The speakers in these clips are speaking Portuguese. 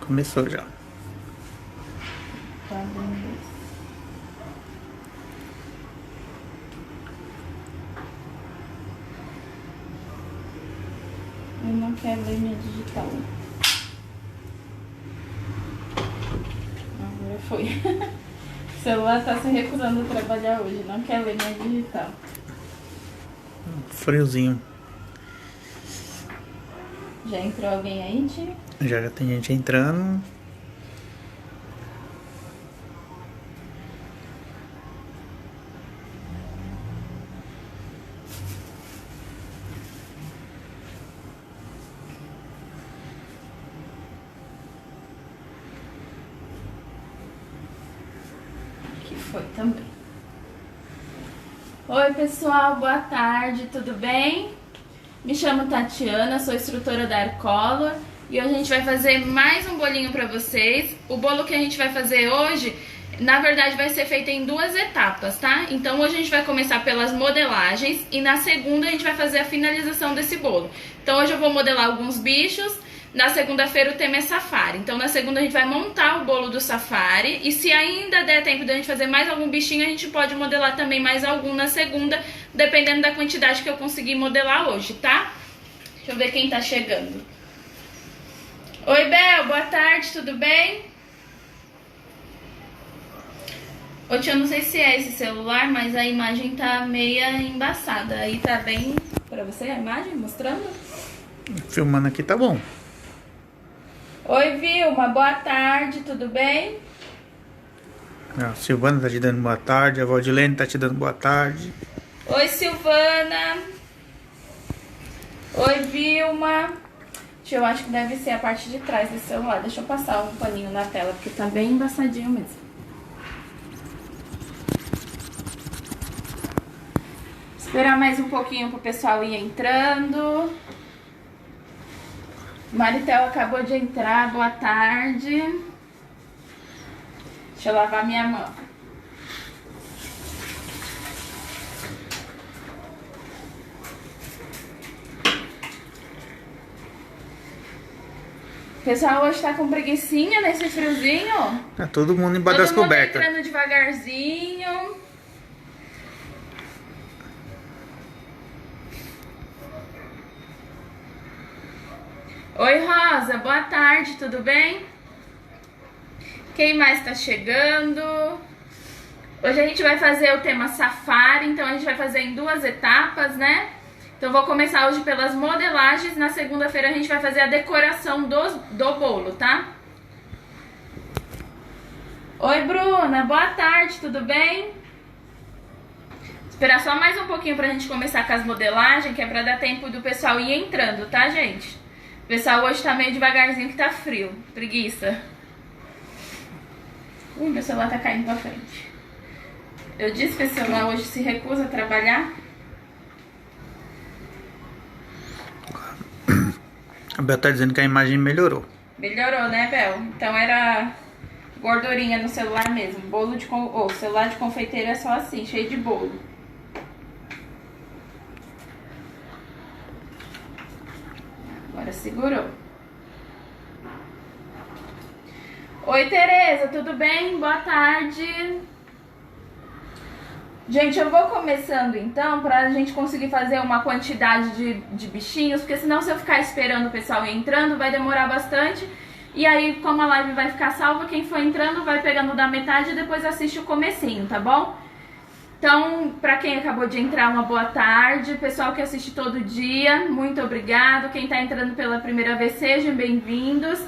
Começou já. Tá abrindo isso. Eu não quero ler minha digital. Agora foi. O celular tá se recusando a trabalhar hoje. Não quer ler minha digital. Friozinho. Já entrou alguém aí, tio? Já tem gente entrando. Que foi também. Oi, pessoal. Boa tarde. Tudo bem? Me chamo Tatiana, sou instrutora da Arcolor e hoje a gente vai fazer mais um bolinho para vocês. O bolo que a gente vai fazer hoje, na verdade, vai ser feito em duas etapas, tá? Então hoje a gente vai começar pelas modelagens e na segunda a gente vai fazer a finalização desse bolo. Então hoje eu vou modelar alguns bichos, na segunda-feira o tema é safari. Então na segunda a gente vai montar o bolo do safari e se ainda der tempo de a gente fazer mais algum bichinho, a gente pode modelar também mais algum na segunda, dependendo da quantidade que eu conseguir modelar hoje, tá? Deixa eu ver quem tá chegando. Oi, Bel, boa tarde, tudo bem? Ô, tia, eu não sei se é esse celular, mas a imagem tá meia embaçada. Aí tá bem pra você a imagem, mostrando? Filmando aqui tá bom. Oi, Vilma, boa tarde, tudo bem? A Silvana tá te dando boa tarde. A Valdilene tá te dando boa tarde. Oi, Silvana. Oi, Vilma. Tia, eu acho que deve ser a parte de trás do celular. Deixa eu passar um paninho na tela, porque tá bem embaçadinho mesmo. Esperar mais um pouquinho pro pessoal ir entrando. Maritel acabou de entrar, boa tarde. Deixa eu lavar minha mão. O pessoal hoje tá com preguicinha nesse friozinho. Tá todo mundo embaixo das Todo mundo cobertas. entrando devagarzinho. Oi, Rosa, boa tarde, tudo bem? Quem mais tá chegando? Hoje a gente vai fazer o tema safari, então a gente vai fazer em duas etapas, né? Então vou começar hoje pelas modelagens, na segunda-feira a gente vai fazer a decoração do bolo, tá? Oi, Bruna, boa tarde, tudo bem? Esperar só mais um pouquinho pra gente começar com as modelagens, que é pra dar tempo do pessoal ir entrando, tá, gente? O pessoal hoje tá meio devagarzinho que tá frio, preguiça. Ui, meu celular tá caindo pra frente. Eu disse que esse celular hoje se recusa a trabalhar. A Bel tá dizendo que a imagem melhorou. Melhorou, né, Bel? Então era gordurinha no celular mesmo. Bolo de celular de confeiteiro é só assim, cheio de bolo. Agora segurou. Oi, Tereza, tudo bem? Boa tarde. Gente, eu vou começando então pra gente conseguir fazer uma quantidade de bichinhos, porque senão se eu ficar esperando o pessoal ir entrando vai demorar bastante. E aí, como a live vai ficar salva, quem for entrando vai pegando da metade e depois assiste o comecinho, tá bom? Então, pra quem acabou de entrar, uma boa tarde. Pessoal que assiste todo dia, muito obrigado. Quem tá entrando pela primeira vez, sejam bem-vindos.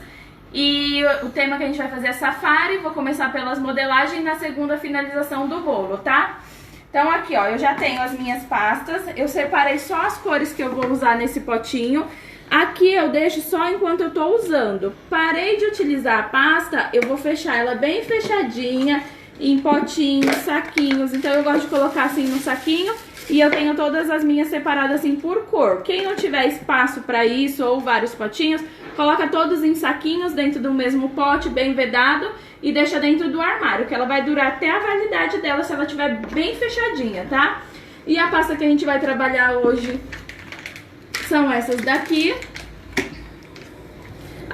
E o tema que a gente vai fazer é safari. Vou começar pelas modelagens e na segunda finalização do bolo, tá? Então aqui, ó, eu já tenho as minhas pastas. Eu separei só as cores que eu vou usar nesse potinho. Aqui eu deixo só enquanto eu tô usando. Parei de utilizar a pasta, eu vou fechar ela bem fechadinha, em potinhos, saquinhos. Então eu gosto de colocar assim no saquinho. E eu tenho todas as minhas separadas assim por cor. Quem não tiver espaço pra isso ou vários potinhos, coloca todos em saquinhos dentro do mesmo pote, bem vedado. E deixa dentro do armário, que ela vai durar até a validade dela se ela estiver bem fechadinha, tá? E a pasta que a gente vai trabalhar hoje são essas daqui.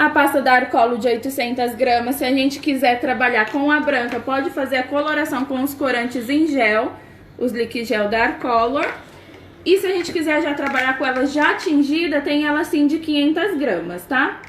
A pasta da Arcolo de 800 gramas. Se a gente quiser trabalhar com a branca, pode fazer a coloração com os corantes em gel, os Liquid Gel da Arcolor. E se a gente quiser já trabalhar com ela já tingida, tem ela assim de 500 gramas, tá?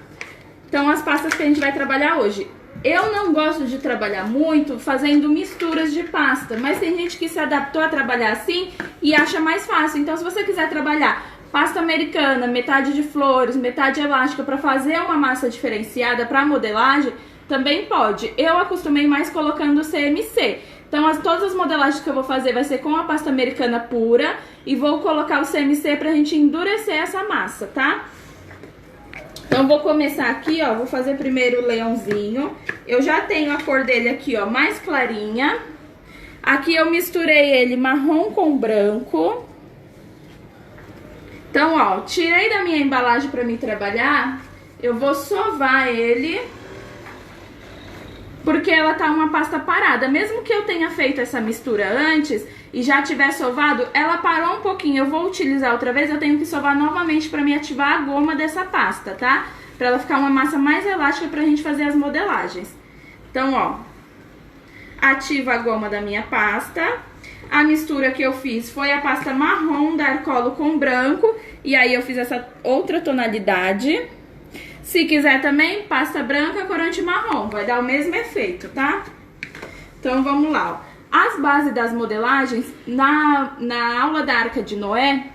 Então, as pastas que a gente vai trabalhar hoje. Eu não gosto de trabalhar muito fazendo misturas de pasta, mas tem gente que se adaptou a trabalhar assim e acha mais fácil. Então, se você quiser trabalhar pasta americana, metade de flores, metade elástica, para fazer uma massa diferenciada para modelagem, também pode. Eu acostumei mais colocando CMC. Então, todas as modelagens que eu vou fazer vai ser com a pasta americana pura e vou colocar o CMC pra gente endurecer essa massa, tá? Então, vou começar aqui, ó, vou fazer primeiro o leãozinho. Eu já tenho a cor dele aqui, ó, mais clarinha. Aqui eu misturei ele marrom com branco. Então, ó, tirei da minha embalagem pra mim trabalhar, eu vou sovar ele, porque ela tá uma pasta parada. Mesmo que eu tenha feito essa mistura antes e já tiver sovado, ela parou um pouquinho. Eu vou utilizar outra vez, eu tenho que sovar novamente pra me ativar a goma dessa pasta, tá? Pra ela ficar uma massa mais elástica pra gente fazer as modelagens. Então, ó, ativa a goma da minha pasta. A mistura que eu fiz foi a pasta marrom da Arcolo com branco. E aí eu fiz essa outra tonalidade. Se quiser também, pasta branca, corante marrom. Vai dar o mesmo efeito, tá? Então vamos lá, ó. As bases das modelagens, na aula da Arca de Noé,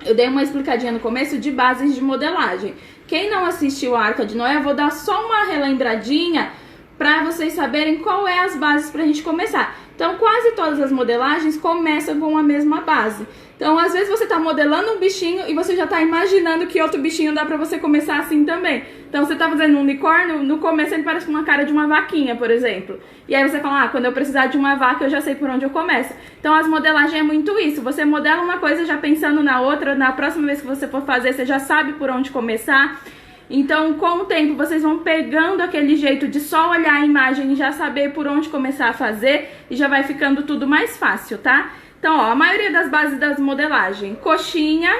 eu dei uma explicadinha no começo de bases de modelagem. Quem não assistiu a Arca de Noé, eu vou dar só uma relembradinha pra vocês saberem qual é as bases pra gente começar. Então, quase todas as modelagens começam com a mesma base. Então, às vezes você tá modelando um bichinho e você já tá imaginando que outro bichinho dá pra você começar assim também. Então, você tá fazendo um unicórnio, no começo ele parece com uma cara de uma vaquinha, por exemplo. E aí você fala, ah, quando eu precisar de uma vaca, eu já sei por onde eu começo. Então, as modelagens é muito isso. Você modela uma coisa já pensando na outra, na próxima vez que você for fazer, você já sabe por onde começar. Então, com o tempo, vocês vão pegando aquele jeito de só olhar a imagem e já saber por onde começar a fazer e já vai ficando tudo mais fácil, tá? Então, ó, a maioria das bases das modelagens, coxinha,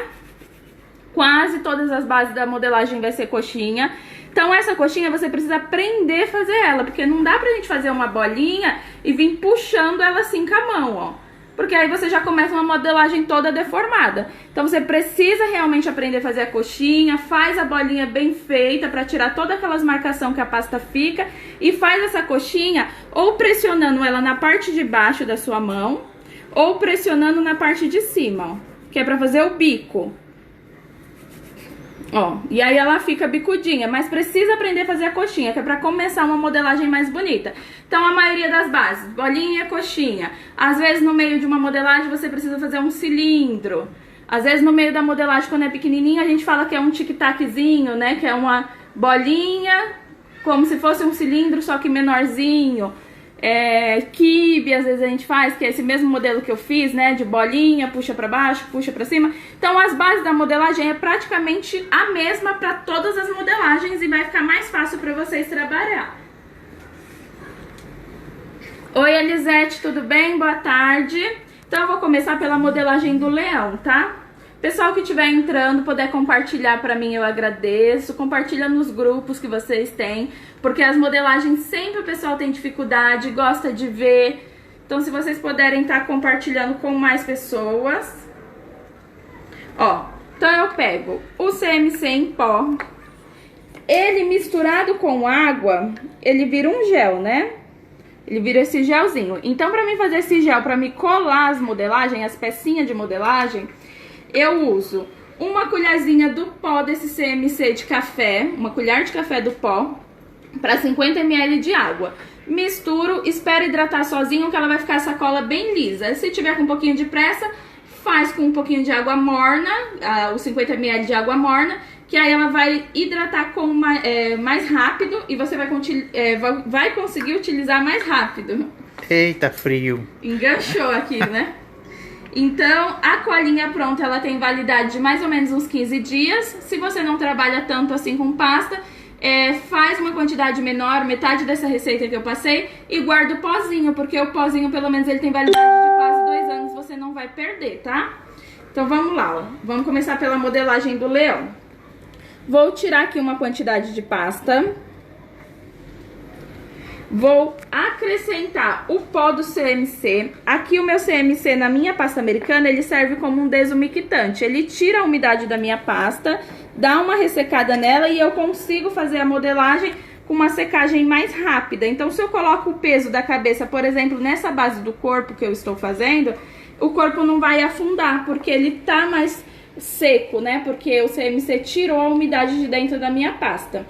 quase todas as bases da modelagem vai ser coxinha. Então, essa coxinha você precisa aprender a fazer ela, porque não dá pra gente fazer uma bolinha e vir puxando ela assim com a mão, ó. Porque aí você já começa uma modelagem toda deformada. Então você precisa realmente aprender a fazer a coxinha, faz a bolinha bem feita para tirar todas aquelas marcações que a pasta fica e faz essa coxinha ou pressionando ela na parte de baixo da sua mão ou pressionando na parte de cima, ó, que é para fazer o bico. Ó, e aí ela fica bicudinha, mas precisa aprender a fazer a coxinha, que é pra começar uma modelagem mais bonita. Então a maioria das bases, bolinha e coxinha. Às vezes no meio de uma modelagem você precisa fazer um cilindro. Às vezes no meio da modelagem, quando é pequenininha, a gente fala que é um tic-taczinho, né? Que é uma bolinha, como se fosse um cilindro, só que menorzinho. Quibe, às vezes a gente faz, que é esse mesmo modelo que eu fiz, né, de bolinha, puxa pra baixo, puxa pra cima. Então as bases da modelagem é praticamente a mesma pra todas as modelagens e vai ficar mais fácil pra vocês trabalhar. Oi Elisete, tudo bem? Boa tarde. Então eu vou começar pela modelagem do leão, tá? Pessoal que estiver entrando, puder compartilhar pra mim, eu agradeço. Compartilha nos grupos que vocês têm, porque as modelagens sempre o pessoal tem dificuldade, gosta de ver. Então, se vocês puderem estar compartilhando com mais pessoas. Ó, então eu pego o CMC em pó. Ele misturado com água, ele vira um gel, né? Ele vira esse gelzinho. Então, pra mim fazer esse gel, pra me colar as modelagens, as pecinhas de modelagem, eu uso uma colherzinha do pó desse CMC de café, uma colher de café do pó, para 50 ml de água. Misturo, espero hidratar sozinho, que ela vai ficar essa cola bem lisa. Se tiver com um pouquinho de pressa, faz com um pouquinho de água morna, os 50 ml de água morna, que aí ela vai hidratar com mais rápido e você vai conseguir utilizar mais rápido. Eita, frio. Enganchou aqui, né? Então, a colinha pronta, ela tem validade de mais ou menos uns 15 dias. Se você não trabalha tanto assim com pasta, faz uma quantidade menor, metade dessa receita que eu passei, e guarda o pozinho, porque o pozinho, pelo menos, ele tem validade de quase 2 anos, você não vai perder, tá? Então, vamos lá, ó. Vamos começar pela modelagem do leão. Vou tirar aqui uma quantidade de pasta. Vou acrescentar o pó do CMC. Aqui o meu CMC na minha pasta americana, ele serve como um desumectante. Ele tira a umidade da minha pasta, dá uma ressecada nela e eu consigo fazer a modelagem com uma secagem mais rápida. Então, se eu coloco o peso da cabeça, por exemplo, nessa base do corpo que eu estou fazendo, o corpo não vai afundar, porque ele tá mais seco, né? Porque o CMC tirou a umidade de dentro da minha pasta.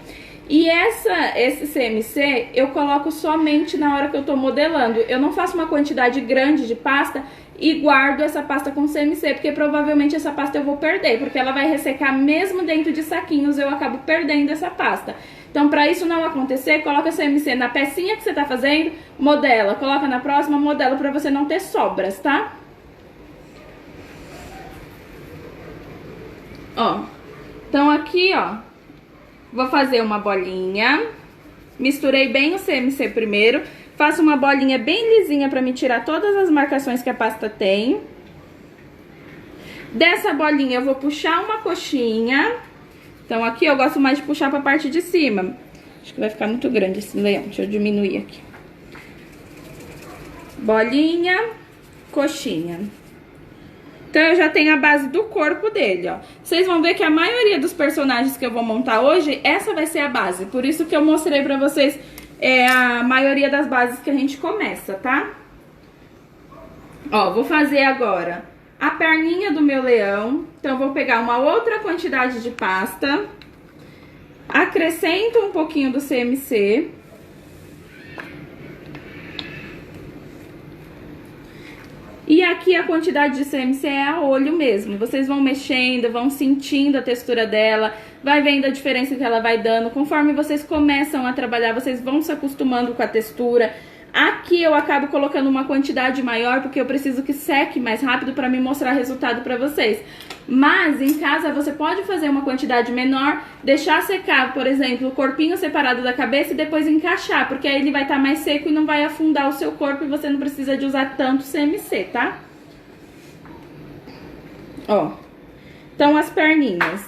E esse CMC eu coloco somente na hora que eu tô modelando. Eu não faço uma quantidade grande de pasta e guardo essa pasta com CMC, porque provavelmente essa pasta eu vou perder, porque ela vai ressecar mesmo dentro de saquinhos, eu acabo perdendo essa pasta. Então, para isso não acontecer, coloca CMC na pecinha que você tá fazendo, modela, coloca na próxima, modela, para você não ter sobras, tá? Ó, então aqui, ó, vou fazer uma bolinha, misturei bem o CMC primeiro, faço uma bolinha bem lisinha pra me tirar todas as marcações que a pasta tem. Dessa bolinha eu vou puxar uma coxinha, então aqui eu gosto mais de puxar pra parte de cima. Acho que vai ficar muito grande esse leão, deixa eu diminuir aqui. Bolinha, coxinha. Então, eu já tenho a base do corpo dele, ó. Vocês vão ver que a maioria dos personagens que eu vou montar hoje, essa vai ser a base. Por isso que eu mostrei pra vocês a maioria das bases que a gente começa, tá? Ó, vou fazer agora a perninha do meu leão. Então, eu vou pegar uma outra quantidade de pasta. Acrescento um pouquinho do CMC. E aqui a quantidade de CMC é a olho mesmo. Vocês vão mexendo, vão sentindo a textura dela, vai vendo a diferença que ela vai dando. Conforme vocês começam a trabalhar, vocês vão se acostumando com a textura. Aqui eu acabo colocando uma quantidade maior, porque eu preciso que seque mais rápido para me mostrar resultado para vocês. Mas em casa você pode fazer uma quantidade menor, deixar secar, por exemplo, o corpinho separado da cabeça e depois encaixar, porque aí ele vai estar mais seco e não vai afundar o seu corpo e você não precisa de usar tanto CMC, tá? Ó, então as perninhas.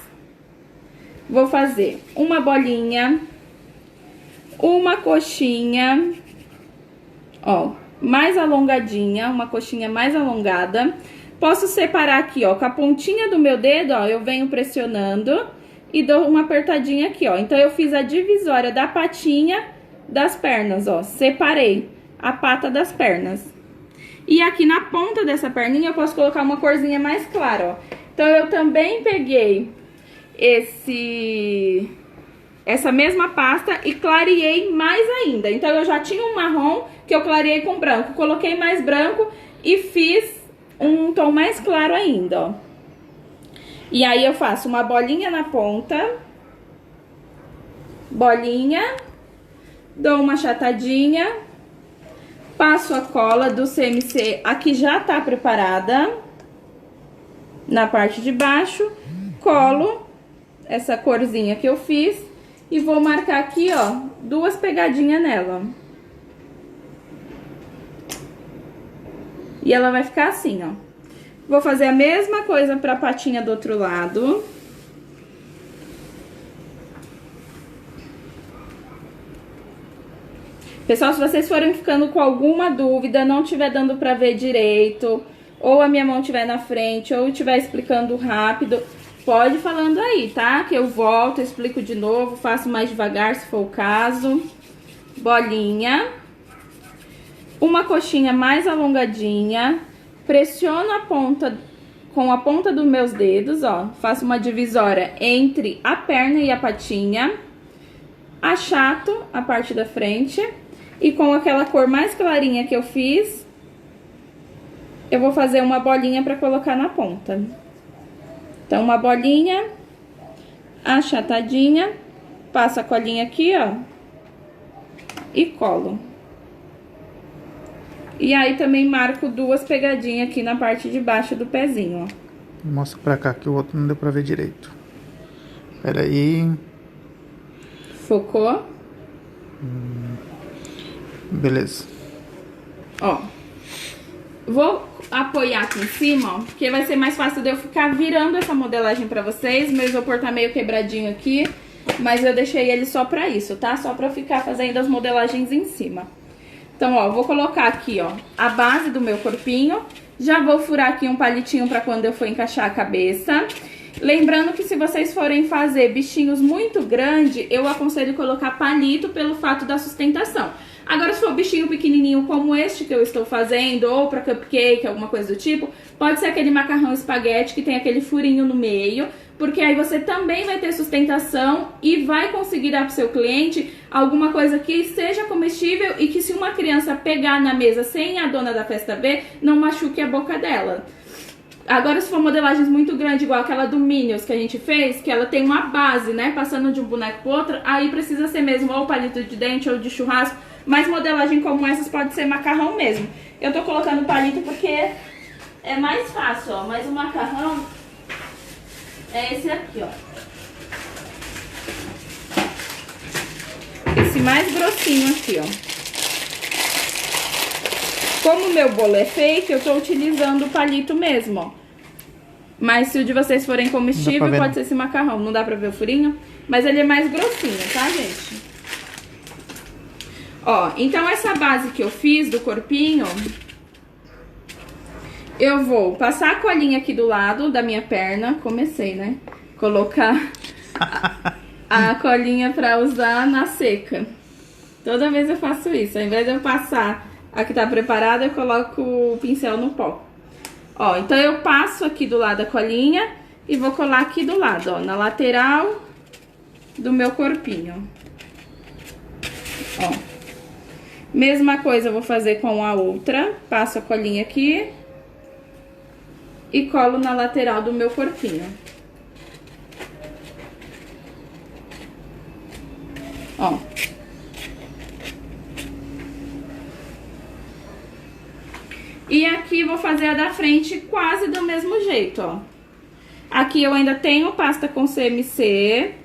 Vou fazer uma bolinha, uma coxinha, ó, mais alongadinha, uma coxinha mais alongada. Posso separar aqui, ó, com a pontinha do meu dedo, ó, eu venho pressionando e dou uma apertadinha aqui, ó. Então, eu fiz a divisória da patinha das pernas, ó, separei a pata das pernas. E aqui na ponta dessa perninha eu posso colocar uma corzinha mais clara, ó. Então, eu também peguei essa mesma pasta e clareei mais ainda. Então, eu já tinha um marrom que eu clareei com branco. Coloquei mais branco e fiz um tom mais claro ainda, ó. E aí, eu faço uma bolinha na ponta. Bolinha. Dou uma achatadinha. Passo a cola do CMC, aqui já tá preparada. Na parte de baixo. Colo essa corzinha que eu fiz. E vou marcar aqui, ó, 2 pegadinhas nela. E ela vai ficar assim, ó. Vou fazer a mesma coisa pra patinha do outro lado. Pessoal, se vocês forem ficando com alguma dúvida, não estiver dando pra ver direito, ou a minha mão estiver na frente, ou eu estiver explicando rápido, pode ir falando aí, tá? Que eu volto, explico de novo, faço mais devagar se for o caso. Bolinha. Uma coxinha mais alongadinha, pressiono a ponta com a ponta dos meus dedos, ó, faço uma divisória entre a perna e a patinha, achato a parte da frente e com aquela cor mais clarinha que eu fiz, eu vou fazer uma bolinha para colocar na ponta. Então, uma bolinha, achatadinha, passo a colinha aqui, ó, e colo. E aí, também marco 2 pegadinhas aqui na parte de baixo do pezinho, ó. Mostra pra cá que o outro não deu pra ver direito. Pera aí. Focou? Beleza. Ó. Vou apoiar aqui em cima, ó, porque vai ser mais fácil de eu ficar virando essa modelagem pra vocês. Meu isopor tá meio quebradinho aqui, mas eu deixei ele só pra isso, tá? Só pra eu ficar fazendo as modelagens em cima. Então, ó, vou colocar aqui, ó, a base do meu corpinho. Já vou furar aqui um palitinho pra quando eu for encaixar a cabeça. Lembrando que se vocês forem fazer bichinhos muito grandes, eu aconselho colocar palito pelo fato da sustentação. Agora, se for bichinho pequenininho como este que eu estou fazendo, ou para cupcake, alguma coisa do tipo, pode ser aquele macarrão espaguete que tem aquele furinho no meio, porque aí você também vai ter sustentação e vai conseguir dar para o seu cliente alguma coisa que seja comestível e que se uma criança pegar na mesa sem a dona da festa ver, não machuque a boca dela. Agora, se for modelagens muito grandes, igual aquela do Minions que a gente fez, que ela tem uma base, né, passando de um boneco pro outro, aí precisa ser mesmo ou palito de dente ou de churrasco, mas modelagem como essas pode ser macarrão mesmo. Eu tô colocando palito porque é mais fácil, ó, mas o macarrão é esse aqui, ó. Esse mais grossinho aqui, ó. Como o meu bolo é fake, eu tô utilizando o palito mesmo, ó. Mas se o de vocês forem comestível, pode ser esse macarrão. Não dá pra ver o furinho? Mas ele é mais grossinho, tá, gente? Ó, então essa base que eu fiz do corpinho, eu vou passar a colinha aqui do lado da minha perna. Comecei, né? Colocar a colinha pra usar na seca. Toda vez eu faço isso. Ao invés de eu passar a que tá preparada, eu coloco o pincel no pó. Ó, então eu passo aqui do lado a colinha e vou colar aqui do lado, ó, na lateral do meu corpinho. Ó. Mesma coisa eu vou fazer com a outra. Passo a colinha aqui e colo na lateral do meu corpinho. Ó. E aqui vou fazer a da frente quase do mesmo jeito, ó. Aqui eu ainda tenho pasta com CMC.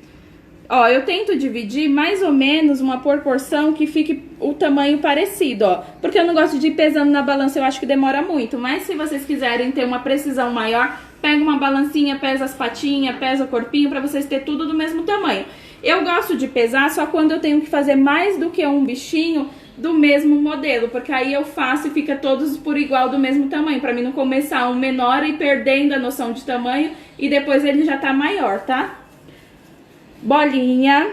Ó, eu tento dividir mais ou menos uma proporção que fique o tamanho parecido, ó. Porque eu não gosto de ir pesando na balança, eu acho que demora muito. Mas se vocês quiserem ter uma precisão maior, pega uma balancinha, pesa as patinhas, pesa o corpinho, pra vocês terem tudo do mesmo tamanho. Eu gosto de pesar só quando eu tenho que fazer mais do que um bichinho do mesmo modelo, porque aí eu faço e fica todos por igual do mesmo tamanho, pra mim não começar um menor e perdendo a noção de tamanho e depois ele já tá maior, tá? Bolinha,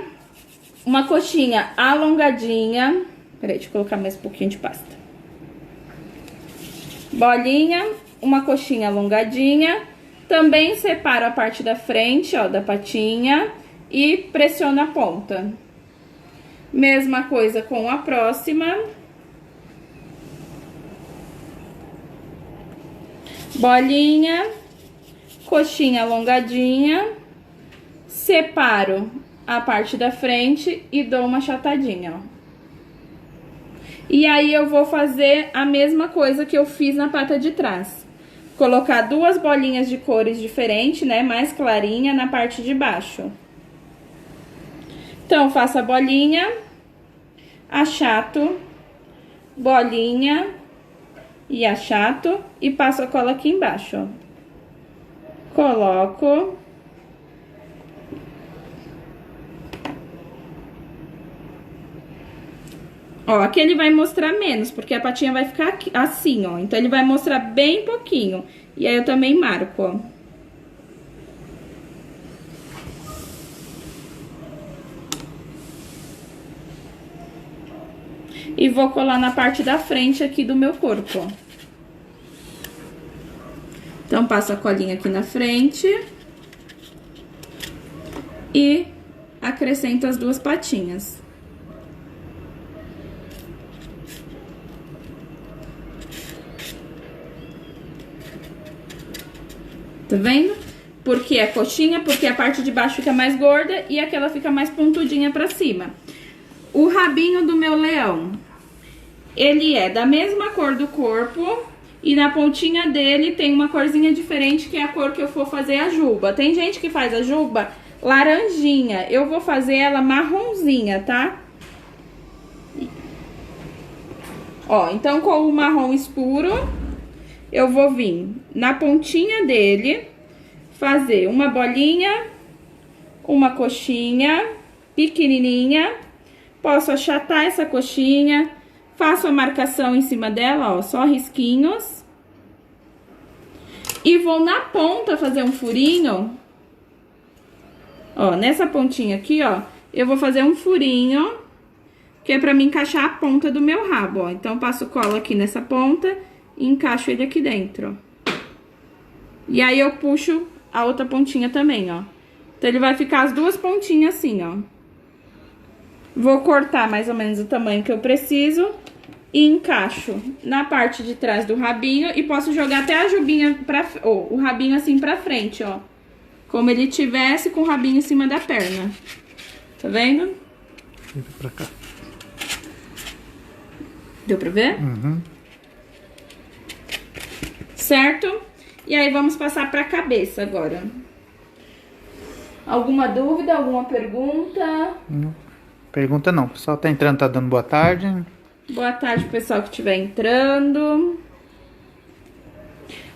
uma coxinha alongadinha, peraí, deixa eu colocar mais um pouquinho de pasta. Bolinha, uma coxinha alongadinha, também separo a parte da frente, ó, da patinha e pressiono a ponta. Mesma coisa com a próxima. Bolinha, coxinha alongadinha, separo a parte da frente e dou uma achatadinha, ó. E aí eu vou fazer a mesma coisa que eu fiz na pata de trás. Colocar duas bolinhas de cores diferentes, né, mais clarinha na parte de baixo. Então, faço a bolinha, achato, bolinha e achato e passo a cola aqui embaixo, ó. Coloco. Ó, aqui ele vai mostrar menos, porque a patinha vai ficar aqui, assim, ó. Então, ele vai mostrar bem pouquinho. E aí, eu também marco, ó. E vou colar na parte da frente aqui do meu corpo, ó. Então, passo a colinha aqui na frente. E acrescento as duas patinhas. Tá vendo? Porque é coxinha, porque a parte de baixo fica mais gorda e aquela fica mais pontudinha pra cima. O rabinho do meu leão, ele é da mesma cor do corpo e na pontinha dele tem uma corzinha diferente, que é a cor que eu for fazer a juba. Tem gente que faz a juba laranjinha, eu vou fazer ela marronzinha, tá? Ó, então com o marrom escuro, eu vou vir na pontinha dele, fazer uma bolinha, uma coxinha pequenininha. Posso achatar essa coxinha, faço a marcação em cima dela, ó, só risquinhos. E vou na ponta fazer um furinho. Ó, nessa pontinha aqui, ó, eu vou fazer um furinho, que é pra me encaixar a ponta do meu rabo, ó. Então, passo cola aqui nessa ponta e encaixo ele aqui dentro, ó. E aí, eu puxo a outra pontinha também, ó. Então, ele vai ficar as duas pontinhas assim, ó. Vou cortar mais ou menos o tamanho que eu preciso e encaixo na parte de trás do rabinho e posso jogar até a jubinha o rabinho assim pra frente, ó. Como ele tivesse com o rabinho em cima da perna. Tá vendo? Vira pra cá. Deu pra ver? Uhum. Certo? E aí, vamos passar pra cabeça agora. Alguma dúvida, alguma pergunta? Não. Pergunta não. O pessoal tá entrando, tá dando boa tarde. Boa tarde, pro pessoal que estiver entrando.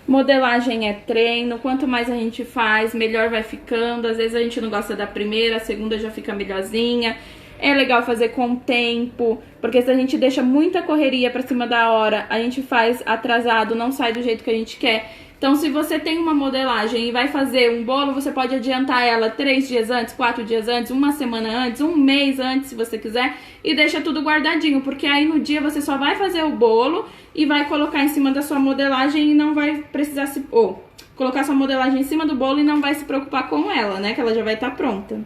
Modelagem é treino. Quanto mais a gente faz, melhor vai ficando. Às vezes a gente não gosta da primeira, a segunda já fica melhorzinha. É legal fazer com tempo, porque se a gente deixa muita correria pra cima da hora, a gente faz atrasado, não sai do jeito que a gente quer. Então, se você tem uma modelagem e vai fazer um bolo, você pode adiantar ela 3 dias antes, 4 dias antes, uma semana antes, um mês antes, se você quiser, e deixa tudo guardadinho, porque aí no dia você só vai fazer o bolo e vai colocar em cima da sua modelagem e não vai precisar se... colocar sua modelagem em cima do bolo e não vai se preocupar com ela, né? Que ela já vai estar pronta.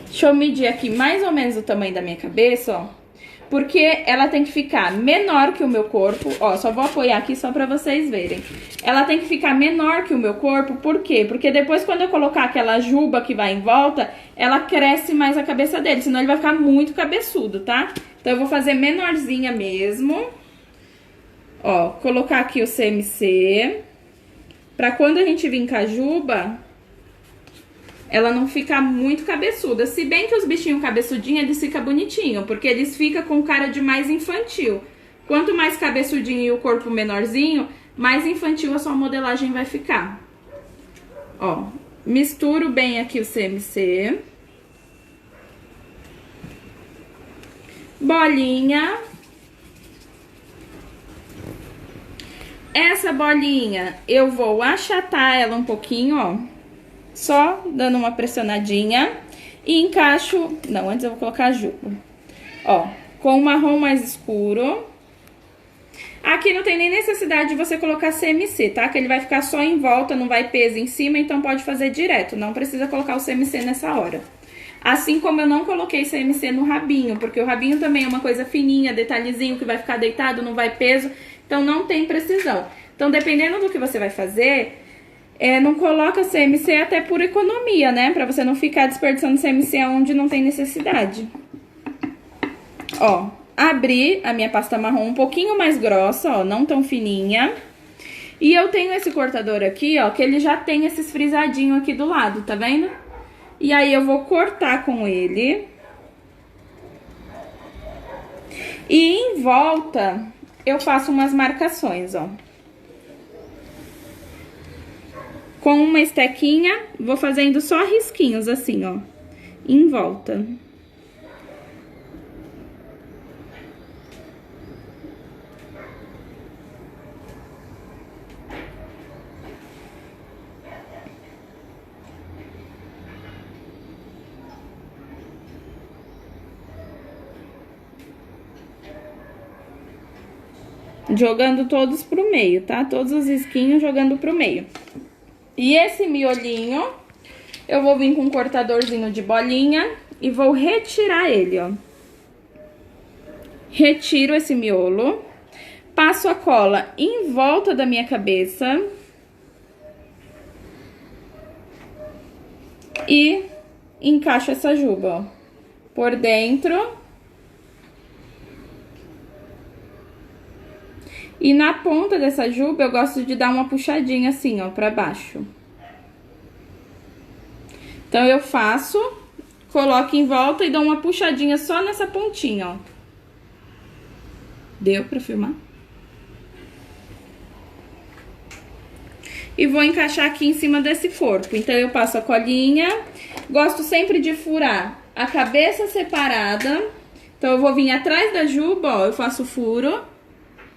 Deixa eu medir aqui mais ou menos o tamanho da minha cabeça, ó. Porque ela tem que ficar menor que o meu corpo. Ó, só vou apoiar aqui só pra vocês verem. Ela tem que ficar menor que o meu corpo, por quê? Porque depois quando eu colocar aquela juba que vai em volta, ela cresce mais a cabeça dele, senão ele vai ficar muito cabeçudo, tá? Então eu vou fazer menorzinha mesmo. Ó, colocar aqui o CMC. Pra quando a gente vir com a juba, ela não fica muito cabeçuda. Se bem que os bichinhos cabeçudinhos, eles ficam bonitinhos, porque eles ficam com cara de mais infantil. Quanto mais cabeçudinho e o corpo menorzinho, mais infantil a sua modelagem vai ficar. Ó, misturo bem aqui o CMC. Bolinha. Essa bolinha, eu vou achatar ela um pouquinho, ó. Só dando uma pressionadinha e encaixo... Não, antes eu vou colocar a juba. Ó, com o marrom mais escuro. Aqui não tem nem necessidade de você colocar CMC, tá? Que ele vai ficar só em volta, não vai peso em cima, então pode fazer direto. Não precisa colocar o CMC nessa hora. Assim como eu não coloquei CMC no rabinho, porque o rabinho também é uma coisa fininha, detalhezinho, que vai ficar deitado, não vai peso. Então não tem precisão. Então dependendo do que você vai fazer... não coloca CMC até por economia, né? Pra você não ficar desperdiçando CMC onde não tem necessidade. Ó, abri a minha pasta marrom um pouquinho mais grossa, ó, não tão fininha. E eu tenho esse cortador aqui, ó, que ele já tem esses frisadinhos aqui do lado, tá vendo? E aí eu vou cortar com ele. E em volta eu faço umas marcações, ó. Com uma estequinha, vou fazendo só risquinhos assim, ó, em volta. Jogando todos pro meio, tá? Todos os risquinhos jogando pro meio. E esse miolinho, eu vou vir com um cortadorzinho de bolinha e vou retirar ele, ó. Retiro esse miolo, passo a cola em volta da minha cabeça e encaixo essa juba, ó, por dentro. E na ponta dessa juba, eu gosto de dar uma puxadinha assim, ó, pra baixo. Então, eu faço, coloco em volta e dou uma puxadinha só nessa pontinha, ó. Deu pra filmar? e vou encaixar aqui em cima desse corpo. Então, eu passo a colinha. Gosto sempre de furar a cabeça separada. Então, eu vou vir atrás da juba, ó, eu faço o furo,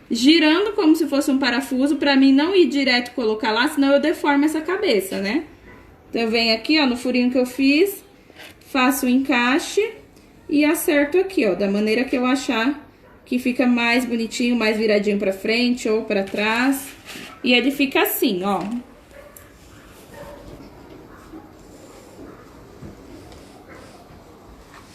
girando como se fosse um parafuso, pra mim não ir direto colocar lá, senão eu deformo essa cabeça, né? Então, eu venho aqui, ó, no furinho que eu fiz, faço o encaixe e acerto aqui, ó, da maneira que eu achar que fica mais bonitinho, mais viradinho pra frente ou pra trás. E ele fica assim, ó.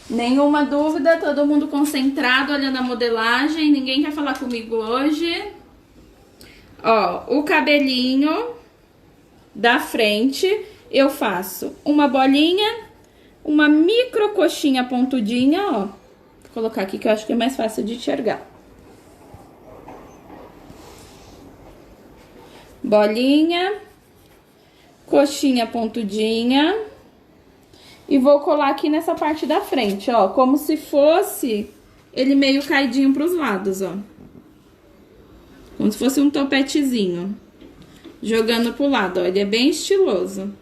Nenhuma dúvida, todo mundo concentrado olhando a modelagem, ninguém quer falar comigo hoje. Ó, o cabelinho da frente, eu faço uma bolinha, uma micro coxinha pontudinha, ó. Vou colocar aqui que eu acho que é mais fácil de enxergar. Bolinha, coxinha pontudinha. E vou colar aqui nessa parte da frente, ó, como se fosse ele meio caidinho pros lados, ó. Como se fosse um topetezinho. Jogando pro lado, ó, ele é bem estiloso.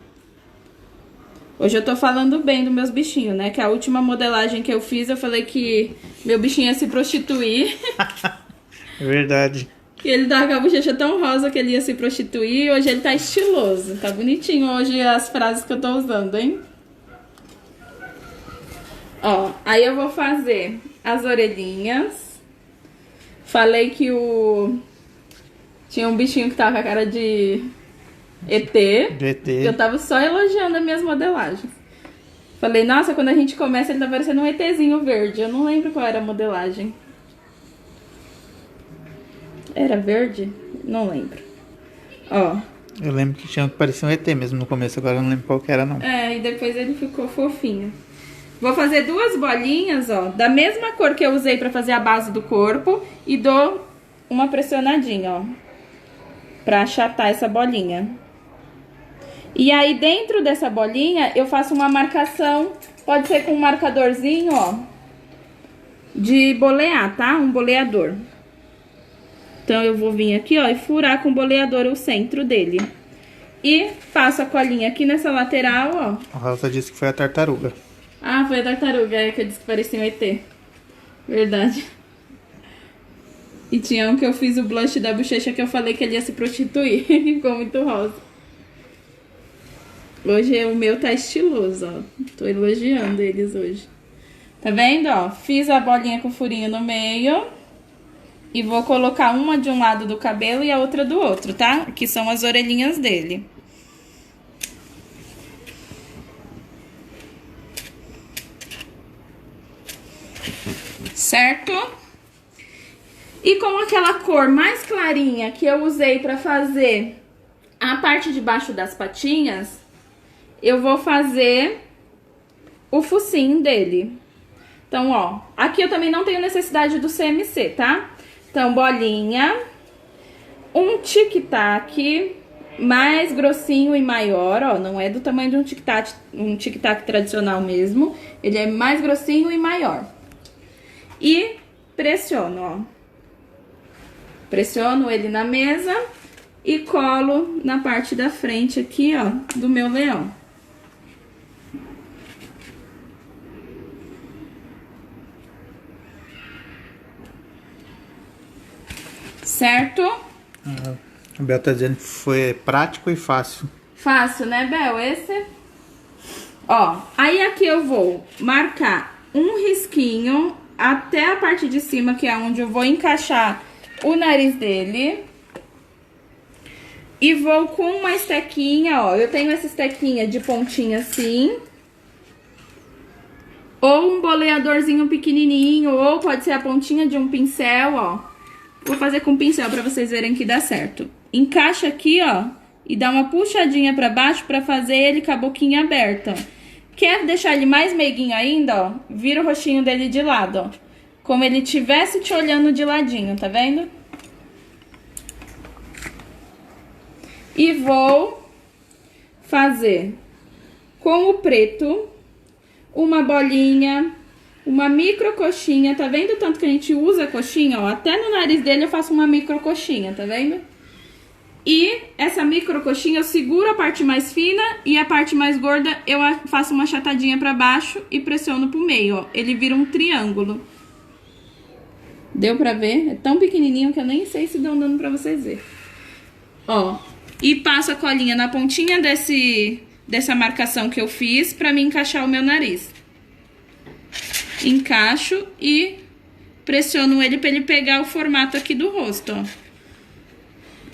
Hoje eu tô falando bem dos meus bichinhos, né? Que a última modelagem que eu fiz, eu falei que meu bichinho ia se prostituir. É verdade. Que ele tava com a bochecha tão rosa que ele ia se prostituir. Hoje ele tá estiloso. Tá bonitinho hoje as frases que eu tô usando, hein? Ó, aí eu vou fazer as orelhinhas. Falei que tinha um bichinho que tava com a cara de ET. De ET. Eu tava só elogiando as minhas modelagens. Falei, nossa, quando a gente começa ele tá parecendo um ETzinho verde. Eu não lembro qual era a modelagem. Era verde? Não lembro. Ó. Eu lembro que tinha que parecer um ET mesmo no começo, agora eu não lembro qual que era, não. É, e depois ele ficou fofinho. Vou fazer duas bolinhas, ó, da mesma cor que eu usei pra fazer a base do corpo e dou uma pressionadinha, ó, pra achatar essa bolinha. E aí, dentro dessa bolinha, eu faço uma marcação, pode ser com um marcadorzinho, ó, de bolear, tá? Um boleador. Então, eu vou vir aqui, ó, e furar com o boleador o centro dele. E faço a colinha aqui nessa lateral, ó. A Rosa disse que foi a tartaruga. Ah, foi a tartaruga, é que eu disse que parecia um ET. Verdade. E tinha um que eu fiz o blush da bochecha que eu falei que ele ia se prostituir. Ficou muito rosa. Hoje o meu tá estiloso, ó. Tô elogiando eles hoje. Tá vendo, ó? Fiz a bolinha com furinho no meio. E vou colocar uma de um lado do cabelo e a outra do outro, tá? Que são as orelhinhas dele. Certo? E com aquela cor mais clarinha que eu usei pra fazer a parte de baixo das patinhas, eu vou fazer o focinho dele. Então, ó, aqui eu também não tenho necessidade do CMC, tá? Então, bolinha, um tic-tac mais grossinho e maior, ó, não é do tamanho de um tic-tac tradicional mesmo, ele é mais grossinho e maior. E pressiono, ó. Pressiono ele na mesa e colo na parte da frente aqui, ó, do meu leão. Certo? O Bel tá dizendo que foi prático e fácil. Fácil, né, Bel? Esse? Ó, aí aqui eu vou marcar um risquinho até a parte de cima, que é onde eu vou encaixar o nariz dele. E vou com uma estequinha, ó. Eu tenho essa estequinha de pontinha assim. Ou um boleadorzinho pequenininho, ou pode ser a pontinha de um pincel, ó. Vou fazer com pincel pra vocês verem que dá certo. Encaixa aqui, ó, e dá uma puxadinha pra baixo pra fazer ele com a boquinha aberta. Quer deixar ele mais meiguinho ainda, ó? Vira o rostinho dele de lado, ó. Como ele estivesse te olhando de ladinho, tá vendo? E vou fazer com o preto uma bolinha, uma micro coxinha, tá vendo o tanto que a gente usa a coxinha, ó? Até no nariz dele eu faço uma micro coxinha, tá vendo? E essa micro coxinha eu seguro a parte mais fina e a parte mais gorda eu faço uma achatadinha pra baixo e pressiono pro meio, ó. Ele vira um triângulo. Deu pra ver? É tão pequenininho que eu nem sei se dão dando pra vocês verem. Ó, e passo a colinha na pontinha dessa marcação que eu fiz pra me encaixar o meu nariz. Encaixo e pressiono ele pra ele pegar o formato aqui do rosto, ó.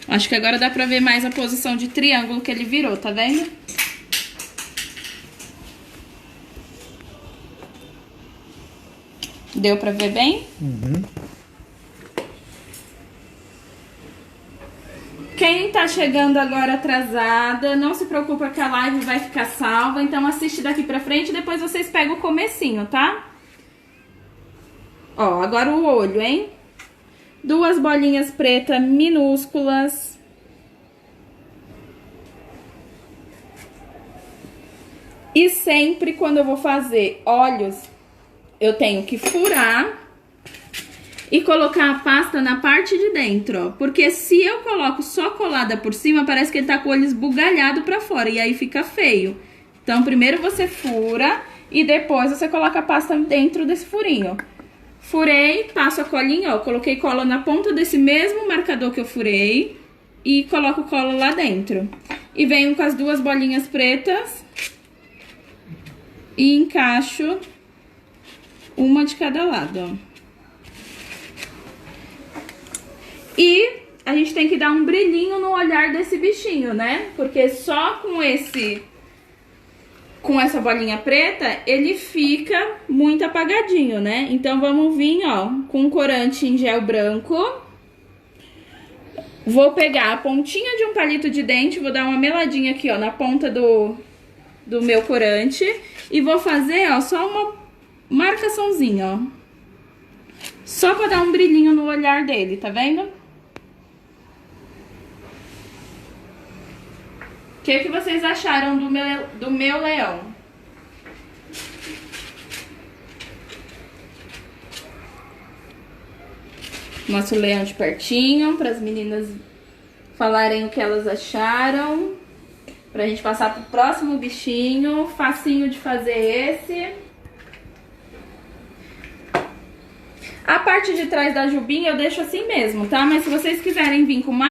Acho que agora dá pra ver mais a posição de triângulo que ele virou, tá vendo? Deu pra ver bem? Uhum. Quem tá chegando agora atrasada, não se preocupa que a live vai ficar salva, então assiste daqui pra frente e depois vocês pegam o comecinho, tá? Ó, agora o olho, hein? 2 bolinhas pretas minúsculas. E sempre quando eu vou fazer olhos, eu tenho que furar e colocar a pasta na parte de dentro, ó. Porque se eu coloco só colada por cima, parece que ele tá com o olho esbugalhado pra fora e aí fica feio. Então, primeiro você fura e depois você coloca a pasta dentro desse furinho. Furei, passo a colinha, ó, coloquei cola na ponta desse mesmo marcador que eu furei e coloco cola lá dentro. E venho com as 2 bolinhas pretas e encaixo uma de cada lado, ó. E a gente tem que dar um brilhinho no olhar desse bichinho, né? Porque só com essa bolinha preta, ele fica muito apagadinho, né? Então, vamos vir, ó, com um corante em gel branco. Vou pegar a pontinha de um palito de dente, vou dar uma meladinha aqui, ó, na ponta do meu corante. E vou fazer, ó, só uma marcaçãozinha, ó. Só pra dar um brilhinho no olhar dele, tá vendo? O que vocês acharam do meu leão? Mostro o leão de pertinho, para as meninas falarem o que elas acharam. Pra gente passar pro próximo bichinho. Facinho de fazer esse. A parte de trás da jubinha eu deixo assim mesmo, tá? Mas se vocês quiserem vir com mais...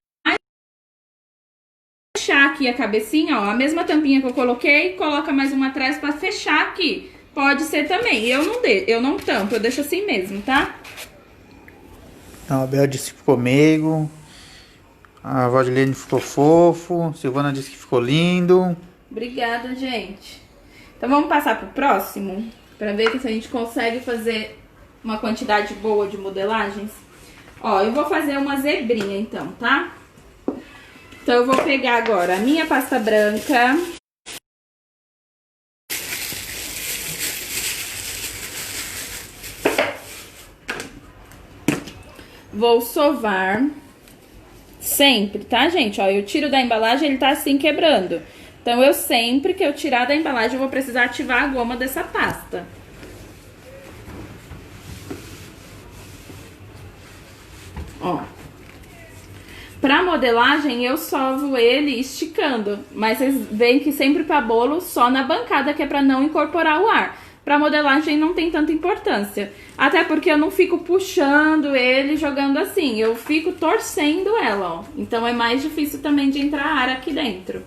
fechar aqui a cabecinha, ó, a mesma tampinha que eu coloquei, coloca mais uma atrás pra fechar aqui. Pode ser também. Eu não tampo, eu deixo assim mesmo, tá? Então, a Bel disse que ficou meigo. A Valdilene ficou fofo. Silvana disse que ficou lindo. Obrigada, gente. Então vamos passar pro próximo, pra ver se a gente consegue fazer uma quantidade boa de modelagens. Ó, eu vou fazer uma zebrinha então, tá? Então eu vou pegar agora a minha pasta branca. Vou sovar. Sempre, tá, gente? Ó, eu tiro da embalagem, ele tá assim quebrando. Então eu sempre que eu tirar da embalagem, eu vou precisar ativar a goma dessa pasta. Ó. Pra modelagem, eu sovo ele esticando. Mas vocês veem que sempre pra bolo, só na bancada, que é pra não incorporar o ar. Pra modelagem não tem tanta importância. Até porque eu não fico puxando ele, jogando assim. Eu fico torcendo ela, ó. Então é mais difícil também de entrar ar aqui dentro.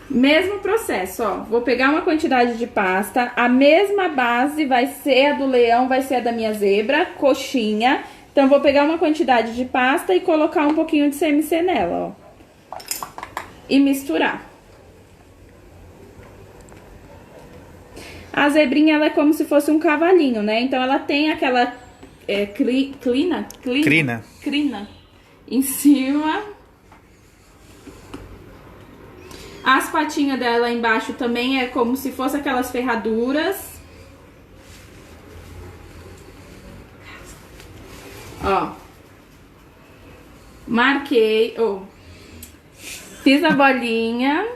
Mesmo processo, ó. Vou pegar uma quantidade de pasta. A mesma base vai ser a do leão, vai ser a da minha zebra, coxinha. Então, vou pegar uma quantidade de pasta e colocar um pouquinho de CMC nela, ó. E misturar. A zebrinha, ela é como se fosse um cavalinho, né? Então, ela tem aquela crina em cima. As patinhas dela embaixo também é como se fosse aquelas ferraduras. Ó. Marquei. Fiz a bolinha.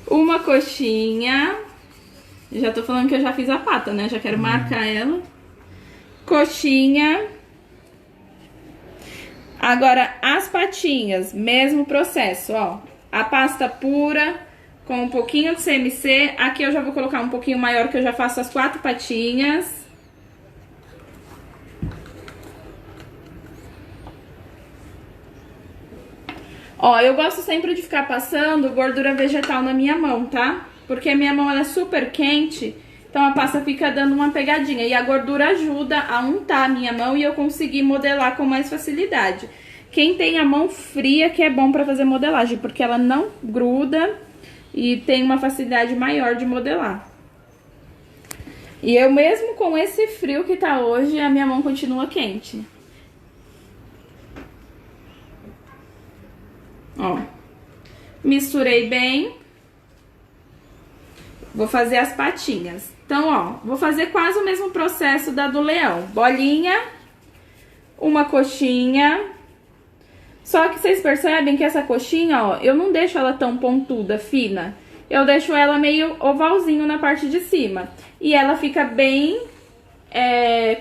Uma coxinha. Já tô falando que eu já fiz a pata, né? Já quero marcar ela. Coxinha. Agora, as patinhas, mesmo processo, ó. A pasta pura com um pouquinho de CMC. Aqui eu já vou colocar um pouquinho maior, que eu já faço as 4 patinhas. Ó, eu gosto sempre de ficar passando gordura vegetal na minha mão, tá? Porque a minha mão ela é super quente, então a pasta fica dando uma pegadinha. E a gordura ajuda a untar a minha mão e eu conseguir modelar com mais facilidade. Quem tem a mão fria que é bom pra fazer modelagem, porque ela não gruda e tem uma facilidade maior de modelar. E eu mesmo com esse frio que tá hoje, a minha mão continua quente. Ó, misturei bem. Vou fazer as patinhas. Então, ó, vou fazer quase o mesmo processo da do leão. Bolinha, uma coxinha. Só que vocês percebem que essa coxinha, ó, eu não deixo ela tão pontuda, fina. Eu deixo ela meio ovalzinho na parte de cima. E ela fica bem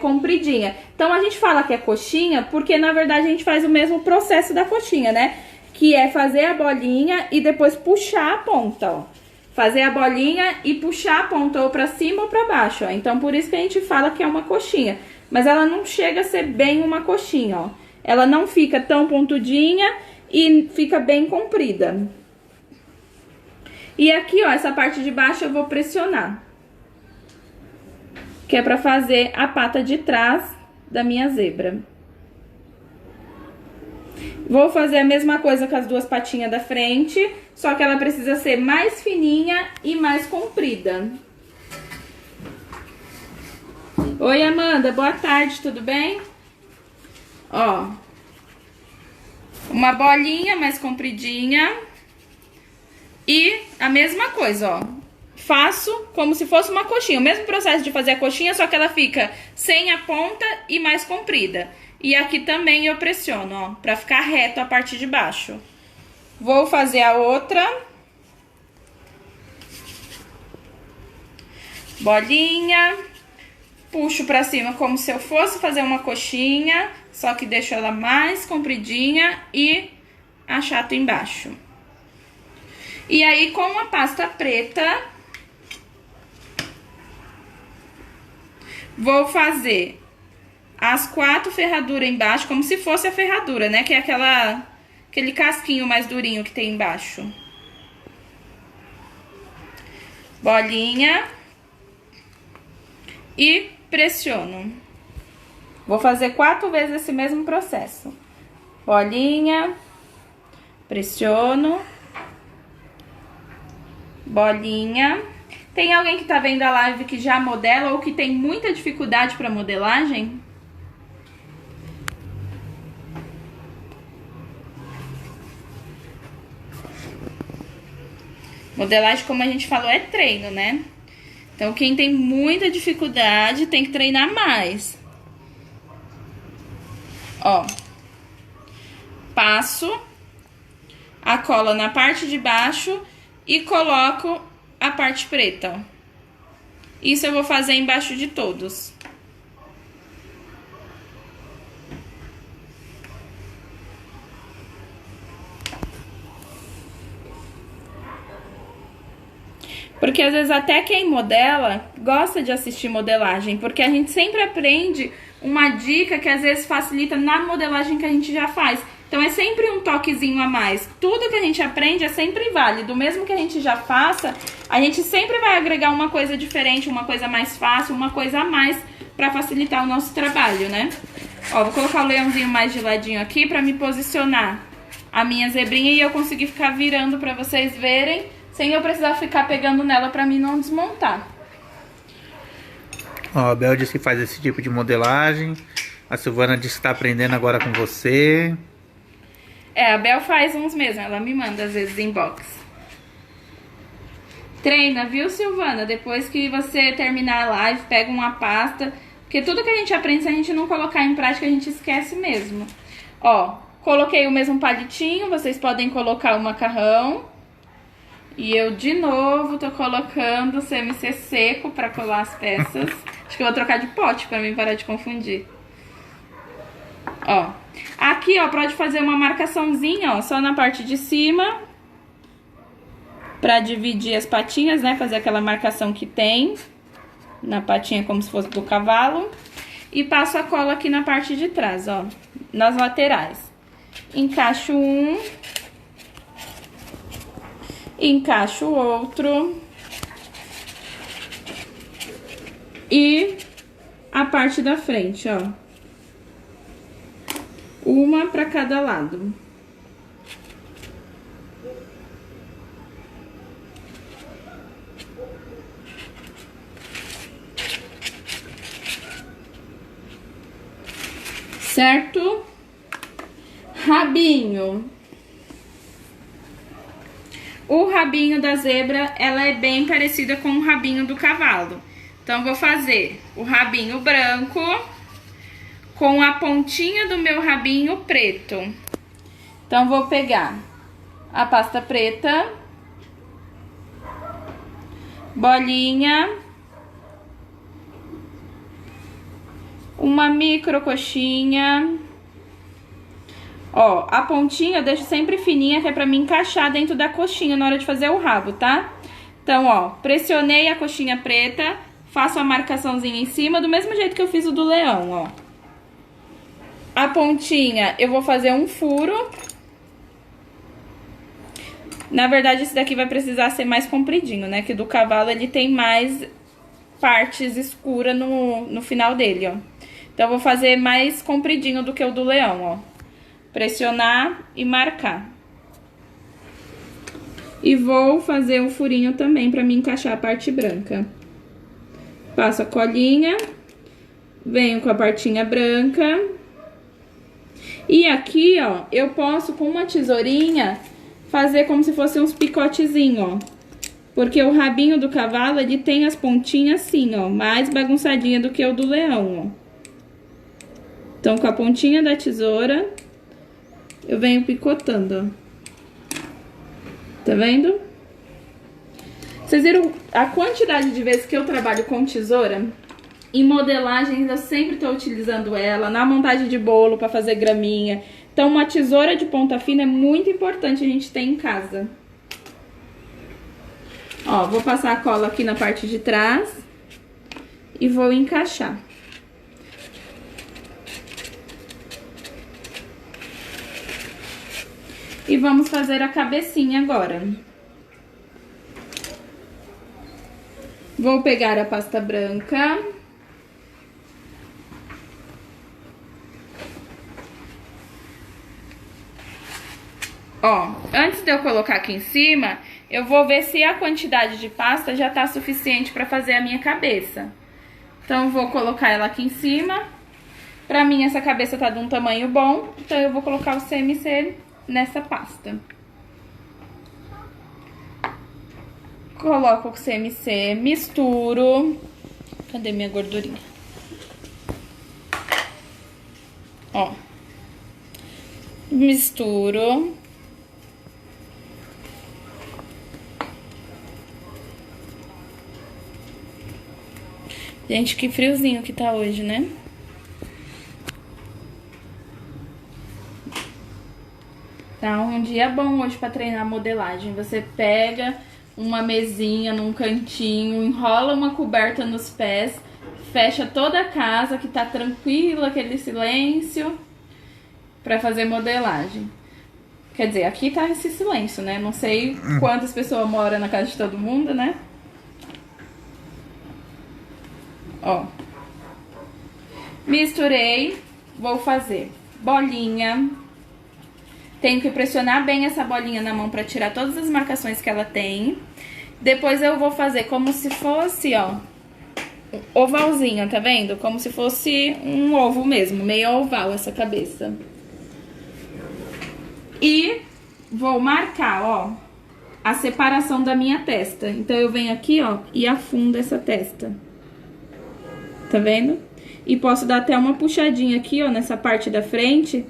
compridinha. Então, a gente fala que é coxinha porque, na verdade, a gente faz o mesmo processo da coxinha, né? Que é fazer a bolinha e depois puxar a ponta, ó. Fazer a bolinha e puxar a ponta ou pra cima ou pra baixo, ó. Então, por isso que a gente fala que é uma coxinha. Mas ela não chega a ser bem uma coxinha, ó. Ela não fica tão pontudinha e fica bem comprida. E aqui, ó, essa parte de baixo eu vou pressionar. Que é pra fazer a pata de trás da minha zebra. Vou fazer a mesma coisa com as 2 patinhas da frente, só que ela precisa ser mais fininha e mais comprida. Oi, Amanda, boa tarde, tudo bem? Ó, uma bolinha mais compridinha e a mesma coisa, ó. Faço como se fosse uma coxinha, o mesmo processo de fazer a coxinha, só que ela fica sem a ponta e mais comprida. E aqui também eu pressiono, ó, pra ficar reto a parte de baixo. Vou fazer a outra. Bolinha. Puxo pra cima como se eu fosse fazer uma coxinha, só que deixo ela mais compridinha e achato embaixo. E aí, com a pasta preta, vou fazer as 4 ferraduras embaixo, como se fosse a ferradura, né? Que é aquele casquinho mais durinho que tem embaixo. Bolinha. E pressiono. Vou fazer 4 vezes esse mesmo processo. Bolinha. Pressiono. Bolinha. Tem alguém que tá vendo a live que já modela ou que tem muita dificuldade pra modelagem? Modelagem, como a gente falou, é treino, né? Então, quem tem muita dificuldade tem que treinar mais. Ó. Passo a cola na parte de baixo e coloco a parte preta, ó. Isso eu vou fazer embaixo de todos. Porque às vezes até quem modela gosta de assistir modelagem, porque a gente sempre aprende uma dica que às vezes facilita na modelagem que a gente já faz. Então é sempre um toquezinho a mais. Tudo que a gente aprende é sempre válido. Mesmo que a gente já faça, a gente sempre vai agregar uma coisa diferente, uma coisa mais fácil, uma coisa a mais pra facilitar o nosso trabalho, né? Ó, vou colocar o leãozinho mais de ladinho aqui pra me posicionar a minha zebrinha e eu conseguir ficar virando pra vocês verem, sem eu precisar ficar pegando nela pra mim não desmontar. Ó, a Bel disse que faz esse tipo de modelagem. A Silvana disse que tá aprendendo agora com você. É, a Bel faz uns mesmo, ela me manda às vezes inbox. Treina, viu, Silvana? Depois que você terminar a live, pega uma pasta. Porque tudo que a gente aprende, se a gente não colocar em prática, a gente esquece mesmo. Ó, coloquei o mesmo palitinho, vocês podem colocar o macarrão. E eu, de novo, tô colocando CMC seco pra colar as peças. Acho que eu vou trocar de pote pra mim parar de confundir. Ó, aqui, ó, pode fazer uma marcaçãozinha, ó, só na parte de cima, pra dividir as patinhas, né, fazer aquela marcação que tem na patinha como se fosse do cavalo. E passo a cola aqui na parte de trás, ó, nas laterais. Encaixo um, encaixo o outro e a parte da frente, ó. Uma para cada lado. Certo? Rabinho. O rabinho da zebra, ela é bem parecida com o rabinho do cavalo. Então, vou fazer o rabinho branco com a pontinha do meu rabinho preto. Então, vou pegar a pasta preta, bolinha, uma micro coxinha. Ó, a pontinha eu deixo sempre fininha, que é pra me encaixar dentro da coxinha na hora de fazer o rabo, tá? Então, ó, pressionei a coxinha preta, faço a marcaçãozinha em cima, do mesmo jeito que eu fiz o do leão, ó. A pontinha eu vou fazer um furo. Na verdade, esse daqui vai precisar ser mais compridinho, né? Que o do cavalo, ele tem mais partes escuras no final dele, ó. Então, eu vou fazer mais compridinho do que o do leão, ó. Pressionar e marcar. E vou fazer um furinho também pra me encaixar a parte branca. Passo a colinha, venho com a partinha branca. E aqui, ó, eu posso com uma tesourinha fazer como se fosse uns picotezinhos, ó. Porque o rabinho do cavalo, ele tem as pontinhas assim, ó, mais bagunçadinha do que o do leão, ó. Então, com a pontinha da tesoura, eu venho picotando, ó. Tá vendo? Vocês viram a quantidade de vezes que eu trabalho com tesoura? Em modelagens eu sempre tô utilizando ela, na montagem de bolo pra fazer graminha. Então uma tesoura de ponta fina é muito importante a gente ter em casa. Ó, vou passar a cola aqui na parte de trás e vou encaixar. E vamos fazer a cabecinha agora. Vou pegar a pasta branca. Ó, antes de eu colocar aqui em cima, eu vou ver se a quantidade de pasta já tá suficiente pra fazer a minha cabeça. Então, eu vou colocar ela aqui em cima. Pra mim, essa cabeça tá de um tamanho bom, então eu vou colocar o CMC nessa pasta. Coloco o CMC, misturo. Cadê minha gordurinha? Ó. Misturo. Gente, que friozinho que tá hoje, né? Tá um dia bom hoje pra treinar modelagem. Você pega uma mesinha num cantinho, enrola uma coberta nos pés, fecha toda a casa que tá tranquila, aquele silêncio, pra fazer modelagem. Quer dizer, aqui tá esse silêncio, né? Não sei quantas pessoas moram na casa de todo mundo, né? Ó. Misturei, vou fazer bolinha. Tenho que pressionar bem essa bolinha na mão pra tirar todas as marcações que ela tem. Depois eu vou fazer como se fosse, ó, um ovalzinho, tá vendo? Como se fosse um ovo mesmo, meio oval essa cabeça. E vou marcar, ó, a separação da minha testa. Então, eu venho aqui, ó, e afundo essa testa. Tá vendo? E posso dar até uma puxadinha aqui, ó, nessa parte da frente,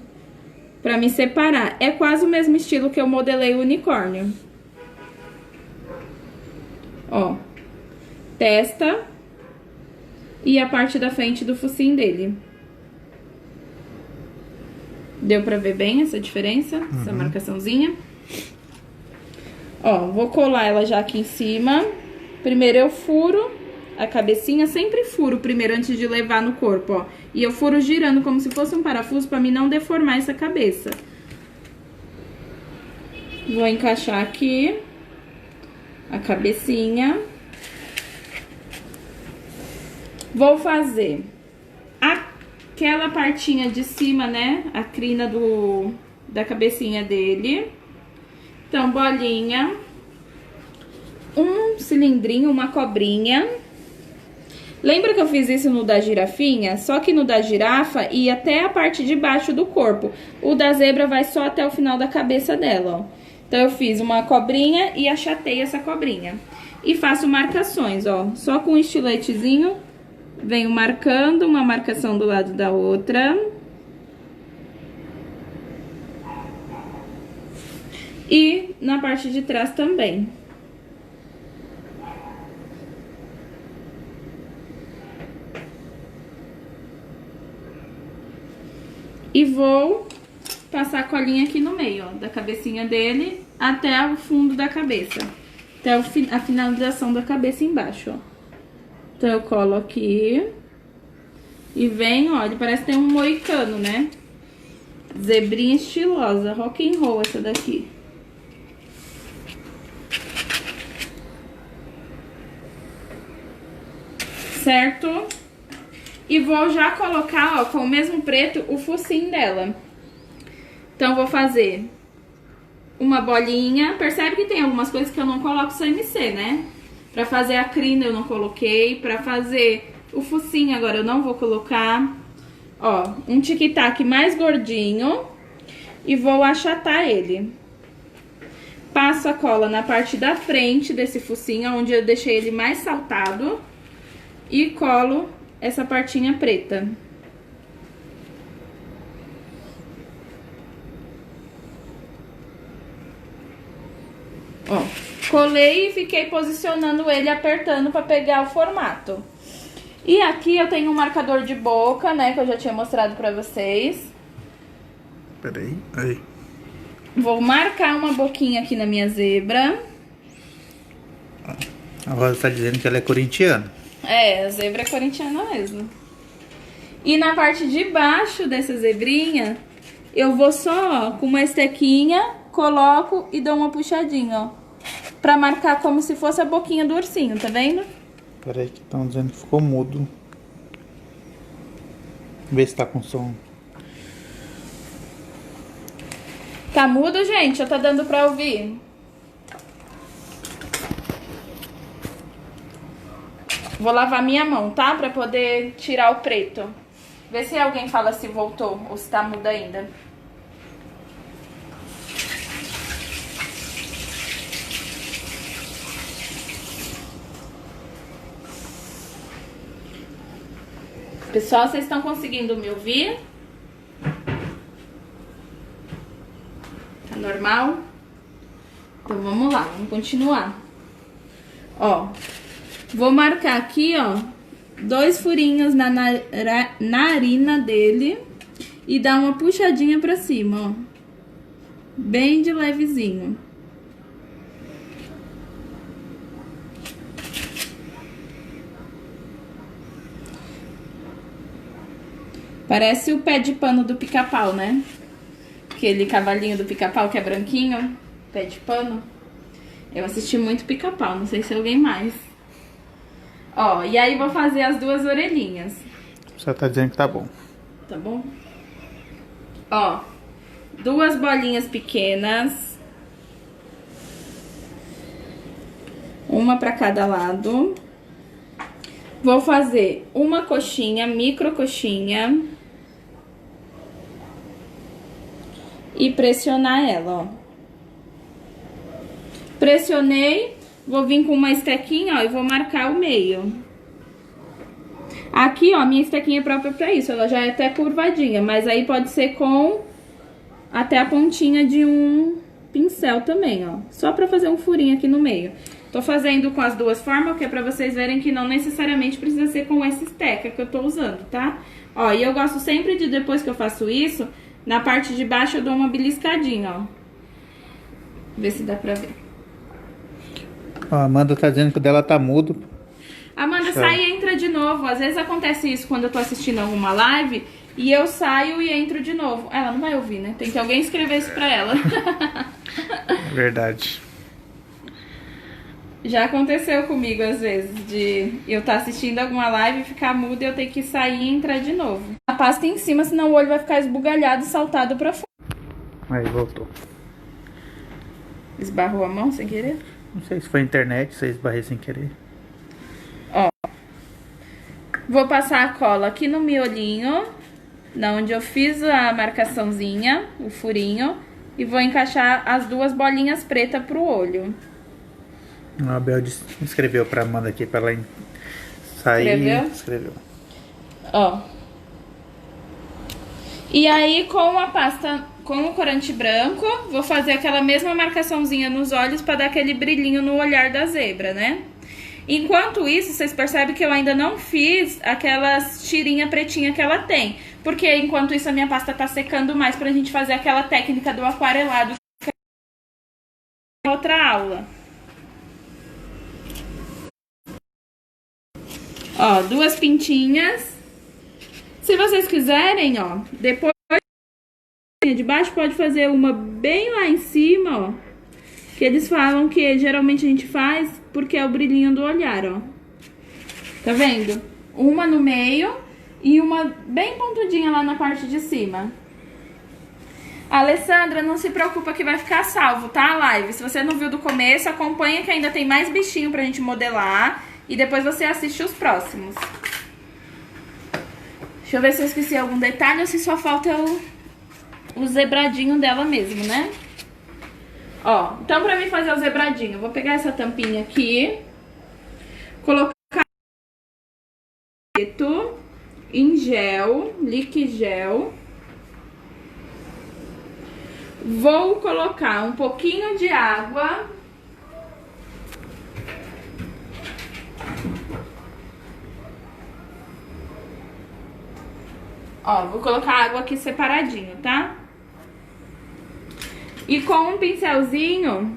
pra me separar. É quase o mesmo estilo que eu modelei o unicórnio. Ó, testa e a parte da frente do focinho dele. Deu pra ver bem essa diferença? Essa marcaçãozinha. Ó, vou colar ela já aqui em cima. Primeiro eu furo a cabecinha, sempre furo primeiro antes de levar no corpo, ó. E eu furo girando como se fosse um parafuso pra mim não deformar essa cabeça. Vou encaixar aqui a cabecinha. Vou fazer aquela partinha de cima, né? A crina da cabecinha dele. Então, bolinha. Um cilindrinho, uma cobrinha. Lembra que eu fiz isso no da girafinha? Só que no da girafa ia até a parte de baixo do corpo. O da zebra vai só até o final da cabeça dela, ó. Então, eu fiz uma cobrinha e achatei essa cobrinha. E faço marcações, ó. Só com um estiletezinho, venho marcando uma marcação do lado da outra. E na parte de trás também. E vou passar a colinha aqui no meio, ó, da cabecinha dele até o fundo da cabeça. Até a finalização da cabeça embaixo, ó. Então, eu colo aqui. E venho, ó, ele parece ter um moicano, né? Zebrinha estilosa, rock and roll essa daqui. Certo? E vou já colocar, ó, com o mesmo preto, o focinho dela. Então, vou fazer uma bolinha. Percebe que tem algumas coisas que eu não coloco CMC, né? Pra fazer a crina eu não coloquei. Pra fazer o focinho agora eu não vou colocar. Ó, um tic-tac mais gordinho. E vou achatar ele. Passo a cola na parte da frente desse focinho, onde eu deixei ele mais saltado. E colo essa partinha preta. Ó, colei e fiquei posicionando ele, apertando pra pegar o formato. E aqui eu tenho um marcador de boca, né, que eu já tinha mostrado pra vocês. Peraí, aí. Vou marcar uma boquinha aqui na minha zebra. A Rosa tá dizendo que ela é corintiana. É, a zebra é corintiana mesmo. E na parte de baixo dessa zebrinha, eu vou só, ó, com uma estequinha, coloco e dou uma puxadinha, ó. Pra marcar como se fosse a boquinha do ursinho, tá vendo? Peraí que estão dizendo que ficou mudo. Vê se tá com som. Tá mudo, gente? Ou tá dando pra ouvir? Vou lavar minha mão, tá? Pra poder tirar o preto. Vê se alguém fala se voltou ou se tá mudo ainda. Pessoal, vocês estão conseguindo me ouvir? Tá normal? Então vamos lá, vamos continuar. Ó, vou marcar aqui, ó, 2 furinhos na narina dele e dar uma puxadinha pra cima, ó. Bem de levezinho. Parece o pé de pano do Pica-Pau, né? Aquele cavalinho do Pica-Pau que é branquinho, pé de pano. Eu assisti muito Pica-Pau, não sei se alguém mais. Ó, e aí vou fazer as 2 orelhinhas. Você tá dizendo que tá bom. Tá bom? Ó, 2 bolinhas pequenas. Uma pra cada lado. Vou fazer uma coxinha, micro coxinha. E pressionar ela, ó. Pressionei, vou vir com uma estequinha, ó, e vou marcar o meio. Aqui, ó, minha estequinha é própria pra isso, ela já é até curvadinha, mas aí pode ser com até a pontinha de um pincel também, ó. Só pra fazer um furinho aqui no meio. Tô fazendo com as 2 formas, que é pra vocês verem que não necessariamente precisa ser com essa esteca que eu tô usando, tá? Ó, e eu gosto sempre de, depois que eu faço isso, Na parte de baixo eu dou uma beliscadinha, ó. Vê se dá pra ver. Ó, a Amanda tá dizendo que o dela tá mudo. Amanda, sai e entra de novo. Às vezes acontece isso quando eu tô assistindo alguma live e eu saio e entro de novo. Ela não vai ouvir, né? Tem que alguém escrever isso pra ela. Verdade. Já aconteceu comigo às vezes, de eu estar assistindo alguma live, ficar muda e eu ter que sair e entrar de novo. A pasta em cima, senão o olho vai ficar esbugalhado e saltado pra fora. Aí, voltou. Esbarrou a mão sem querer? Não sei se foi a internet, se eu esbarrei sem querer. Ó. Vou passar a cola aqui no miolinho, na onde eu fiz a marcaçãozinha, o furinho, e vou encaixar as duas bolinhas pretas pro olho. A Bel escreveu pra Amanda aqui pra ela sair. Escreveu? Escreveu. Ó. E aí, com a pasta, com o corante branco, vou fazer aquela mesma marcaçãozinha nos olhos pra dar aquele brilhinho no olhar da zebra, né? Enquanto isso, vocês percebem que eu ainda não fiz aquelas tirinhas pretinhas que ela tem. Porque enquanto isso a minha pasta tá secando mais pra gente fazer aquela técnica do aquarelado em outra aula. Ó, duas pintinhas. Se vocês quiserem, ó, depois de baixo pode fazer uma bem lá em cima, ó. Que eles falam que geralmente a gente faz porque é o brilhinho do olhar, ó. Tá vendo? Uma no meio e uma bem pontudinha lá na parte de cima. Alessandra, não se preocupa que vai ficar salvo, tá? A live. Se você não viu do começo, acompanha que ainda tem mais bichinho pra gente modelar. E depois você assiste os próximos. Deixa eu ver se eu esqueci algum detalhe ou se só falta o zebradinho dela mesmo, né? Ó, então pra mim fazer o zebradinho, eu vou pegar essa tampinha aqui, colocar em gel, liquigel. Vou colocar um pouquinho de água. Ó, vou colocar água aqui separadinho, tá? E com um pincelzinho,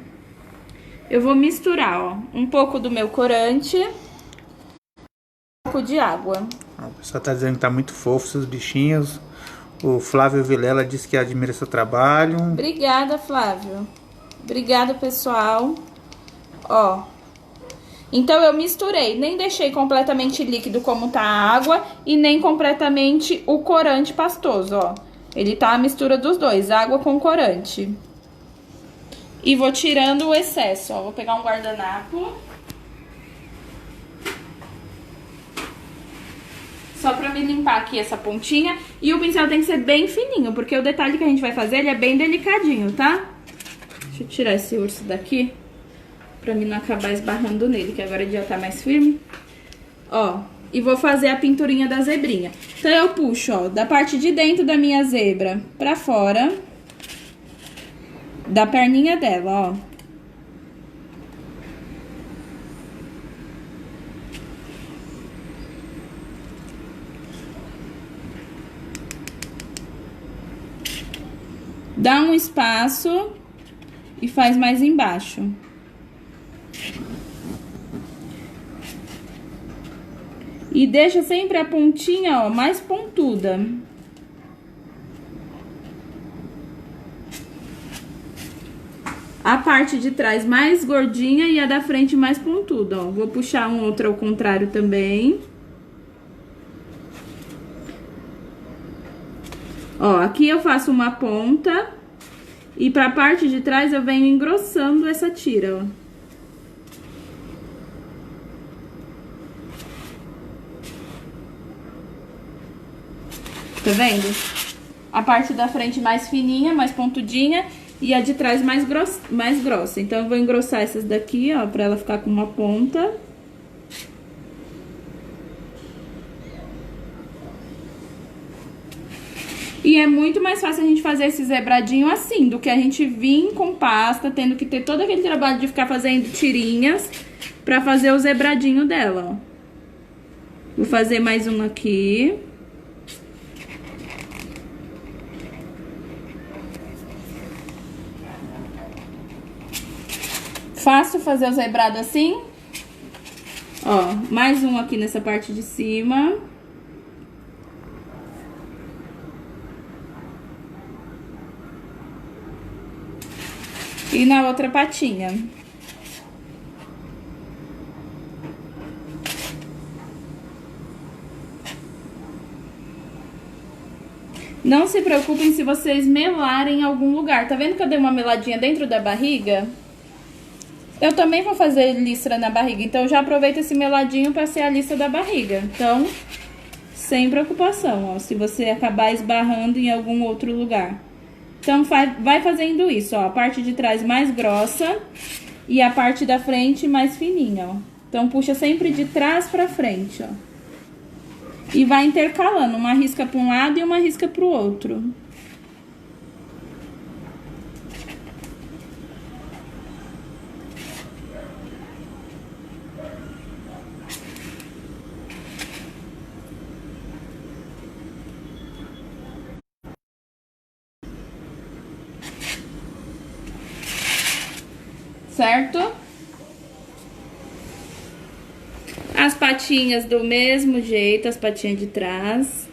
eu vou misturar, ó, um pouco do meu corante, um pouco de água. O pessoal tá dizendo que tá muito fofo seus bichinhos. O Flávio Vilela disse que admira seu trabalho. Obrigada, Flávio. Obrigada, pessoal. Ó. Então eu misturei, nem deixei completamente líquido como tá a água e nem completamente o corante pastoso, ó. Ele tá a mistura dos dois, água com corante. E vou tirando o excesso, ó. Vou pegar um guardanapo. Só pra me limpar aqui essa pontinha. E o pincel tem que ser bem fininho, porque o detalhe que a gente vai fazer, ele é bem delicadinho, tá? Deixa eu tirar esse urso daqui, pra mim não acabar esbarrando nele, que agora ele já tá mais firme. Ó, e vou fazer a pinturinha da zebrinha. Então eu puxo, ó, da parte de dentro da minha zebra pra fora, da perninha dela, ó. Dá um espaço e faz mais embaixo. E deixa sempre a pontinha, ó, mais pontuda. A parte de trás mais gordinha e a da frente mais pontuda, ó. Vou puxar um outro ao contrário também. Ó, aqui eu faço uma ponta e pra parte de trás eu venho engrossando essa tira, ó. Tá vendo? A parte da frente mais fininha, mais pontudinha e a de trás mais grossa. Então eu vou engrossar essas daqui, ó, pra ela ficar com uma ponta. E é muito mais fácil a gente fazer esse zebradinho assim, do que a gente vir com pasta, tendo que ter todo aquele trabalho de ficar fazendo tirinhas pra fazer o zebradinho dela, ó. Vou fazer mais um aqui. Fácil fazer o zebrado assim. Ó, mais um aqui nessa parte de cima. E na outra patinha. Não se preocupem se vocês melarem em algum lugar. Tá vendo que eu dei uma meladinha dentro da barriga? Eu também vou fazer listra na barriga, então eu já aproveito esse meladinho para ser a listra da barriga. Então, sem preocupação, ó, se você acabar esbarrando em algum outro lugar. Então, vai fazendo isso, ó, a parte de trás mais grossa e a parte da frente mais fininha, ó. Então, puxa sempre de trás para frente, ó. E vai intercalando, uma risca para um lado e uma risca para o outro. Certo? As patinhas do mesmo jeito, as patinhas de trás.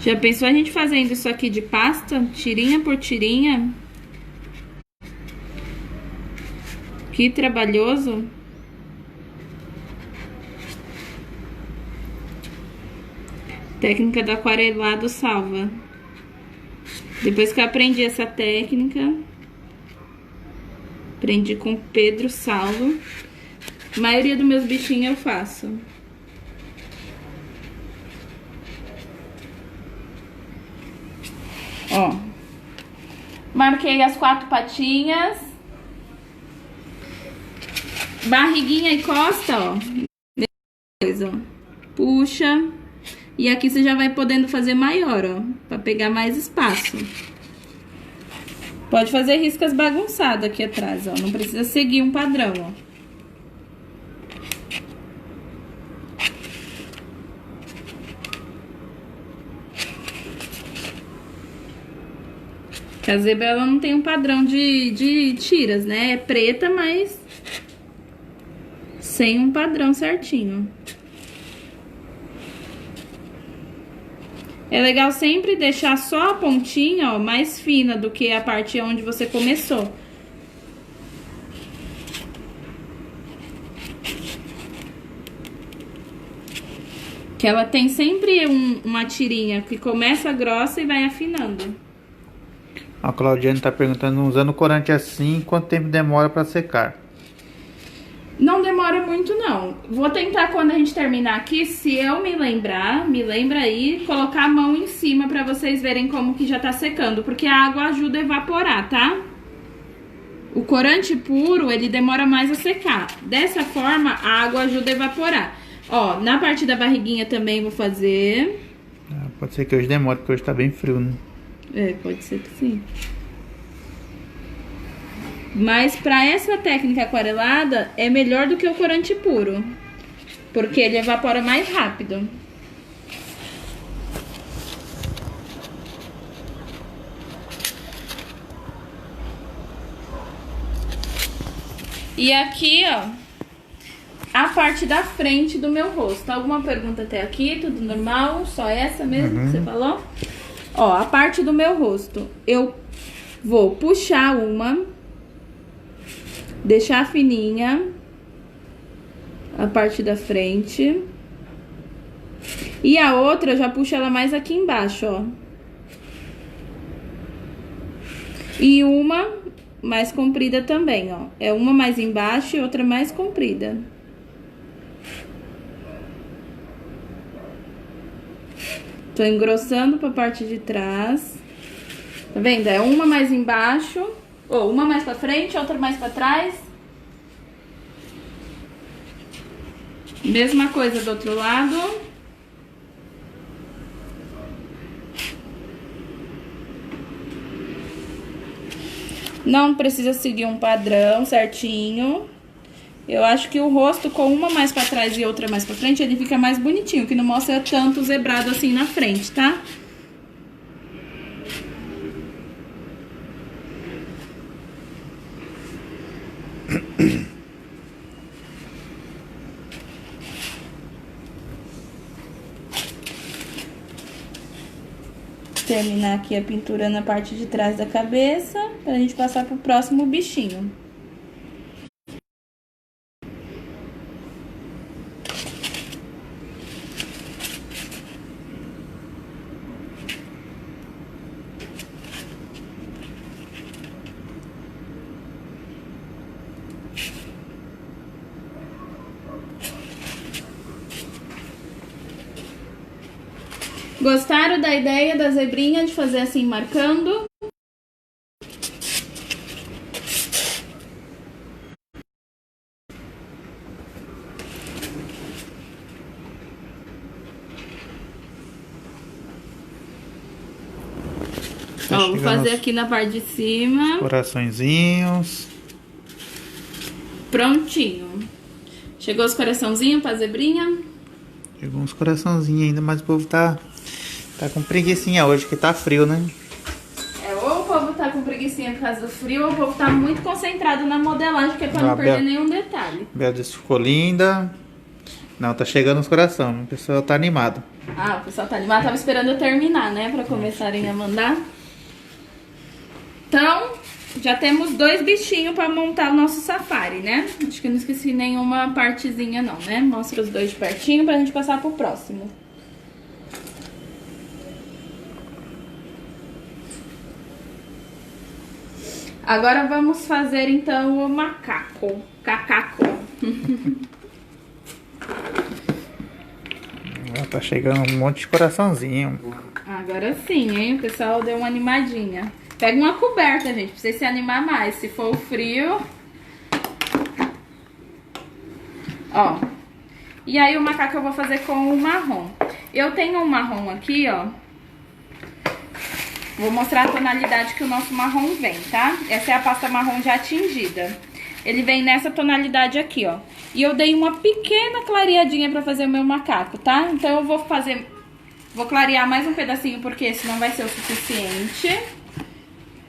Já pensou a gente fazendo isso aqui de pasta, tirinha por tirinha? Que trabalhoso. Técnica do aquarelado salva. Depois que eu aprendi essa técnica, aprendi com Pedro Saulo, a maioria dos meus bichinhos eu faço. Ó, marquei as 4 patinhas, barriguinha e costa, ó, beleza, ó. Puxa, e aqui você já vai podendo fazer maior, ó, pra pegar mais espaço. Pode fazer riscas bagunçadas aqui atrás, ó, não precisa seguir um padrão, ó. Que a zebra, ela não tem um padrão de tiras, né? É preta, mas sem um padrão certinho. É legal sempre deixar só a pontinha, ó, mais fina do que a parte onde você começou. Que ela tem sempre uma tirinha que começa grossa e vai afinando. A Claudiane está perguntando, usando corante assim, quanto tempo demora para secar? Não demora muito, não. Vou tentar, quando a gente terminar aqui, se eu me lembra aí, colocar a mão em cima para vocês verem como que já tá secando, porque a água ajuda a evaporar, tá? O corante puro, ele demora mais a secar. Dessa forma, a água ajuda a evaporar. Ó, na parte da barriguinha também vou fazer. Pode ser que hoje demore, porque hoje tá bem frio, né? É, pode ser que sim. Mas pra essa técnica aquarelada, é melhor do que o corante puro, porque ele evapora mais rápido. E aqui, ó, a parte da frente do meu rosto. Alguma pergunta até aqui? Tudo normal? Só essa mesmo que você falou? Ó, a parte do meu rosto, eu vou puxar uma, deixar fininha a parte da frente. E a outra eu já puxo ela mais aqui embaixo, ó. E uma mais comprida também, ó. É uma mais embaixo e outra mais comprida. Tô engrossando pra parte de trás. Tá vendo? É uma mais embaixo, ou uma mais pra frente, outra mais pra trás. Mesma coisa do outro lado. Não precisa seguir um padrão certinho. Eu acho que o rosto com uma mais pra trás e outra mais pra frente, ele fica mais bonitinho, que não mostra tanto zebrado assim na frente, tá? Terminar aqui a pintura na parte de trás da cabeça, pra gente passar pro próximo bichinho. Gostaram da ideia da zebrinha de fazer assim, marcando? Ó, vou fazer aqui na parte de cima. Coraçõezinhos. Prontinho. Chegou os coraçãozinhos pra zebrinha? Chegou uns coraçãozinhos ainda, mas o povo tá com preguicinha hoje, que tá frio, né? Ou o povo tá com preguicinha por causa do frio, ou o povo tá muito concentrado na modelagem, que é pra não perder nenhum detalhe. Bel disse ficou linda. Não, tá chegando os corações, o pessoal tá animado. Ah, o pessoal tá animado, tava esperando eu terminar, né, pra começarem a mandar. Então, já temos 2 bichinhos pra montar o nosso safari, né? Acho que eu não esqueci nenhuma partezinha não, né? Mostra os 2 de pertinho pra gente passar pro próximo. Agora vamos fazer então o macaco. Cacaco. Tá chegando um monte de coraçãozinho. Agora sim, hein? O pessoal deu uma animadinha. Pega uma coberta, gente, pra você se animar mais. Se for o frio. Ó. E aí o macaco eu vou fazer com o marrom. Eu tenho um marrom aqui, ó. Vou mostrar a tonalidade que o nosso marrom vem, tá? Essa é a pasta marrom já tingida. Ele vem nessa tonalidade aqui, ó. E eu dei uma pequena clareadinha pra fazer o meu macaco, tá? Então eu vou clarear mais um pedacinho, porque esse não vai ser o suficiente.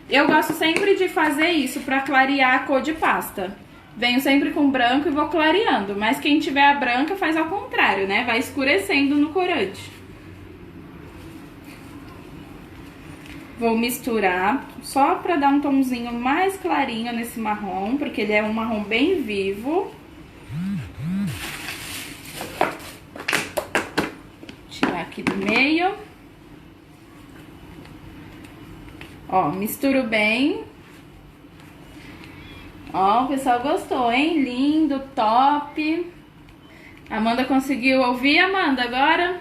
Eu gosto sempre de fazer isso pra clarear a cor de pasta. Venho sempre com branco e vou clareando. Mas quem tiver a branca faz ao contrário, né? Vai escurecendo no corante. Vou misturar só pra dar um tomzinho mais clarinho nesse marrom, porque ele é um marrom bem vivo. Tirar aqui do meio. Ó, misturo bem. Ó, o pessoal gostou, hein? Lindo, top. Amanda conseguiu ouvir, Amanda, agora?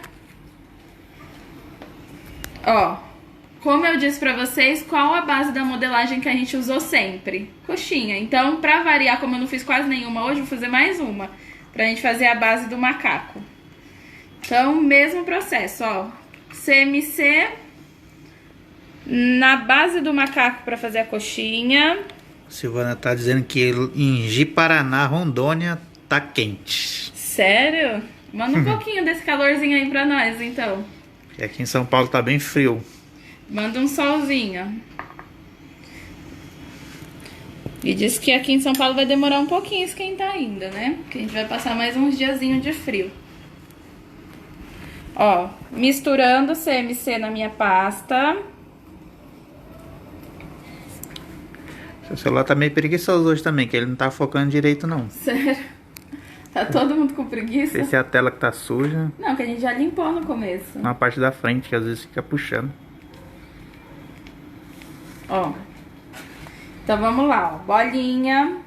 Ó. Como eu disse pra vocês, qual a base da modelagem que a gente usou sempre? Coxinha. Então, pra variar, como eu não fiz quase nenhuma hoje, vou fazer mais uma. Pra gente fazer a base do macaco. Então, mesmo processo, ó. CMC na base do macaco pra fazer a coxinha. Silvana tá dizendo que em Ji-Paraná, Rondônia, tá quente. Sério? Manda um pouquinho desse calorzinho aí pra nós, então. E aqui em São Paulo tá bem frio. Manda um solzinho. E diz que aqui em São Paulo vai demorar um pouquinho a esquentar ainda, né? Porque a gente vai passar mais uns diazinhos de frio. Ó, misturando CMC na minha pasta. Seu celular tá meio preguiçoso hoje também, que ele não tá focando direito, não. Sério? Tá todo mundo com preguiça? Não sei se é a tela que tá suja. Não, que a gente já limpou no começo. Na parte da frente, que às vezes fica puxando. Ó. Então vamos lá, ó. Bolinha.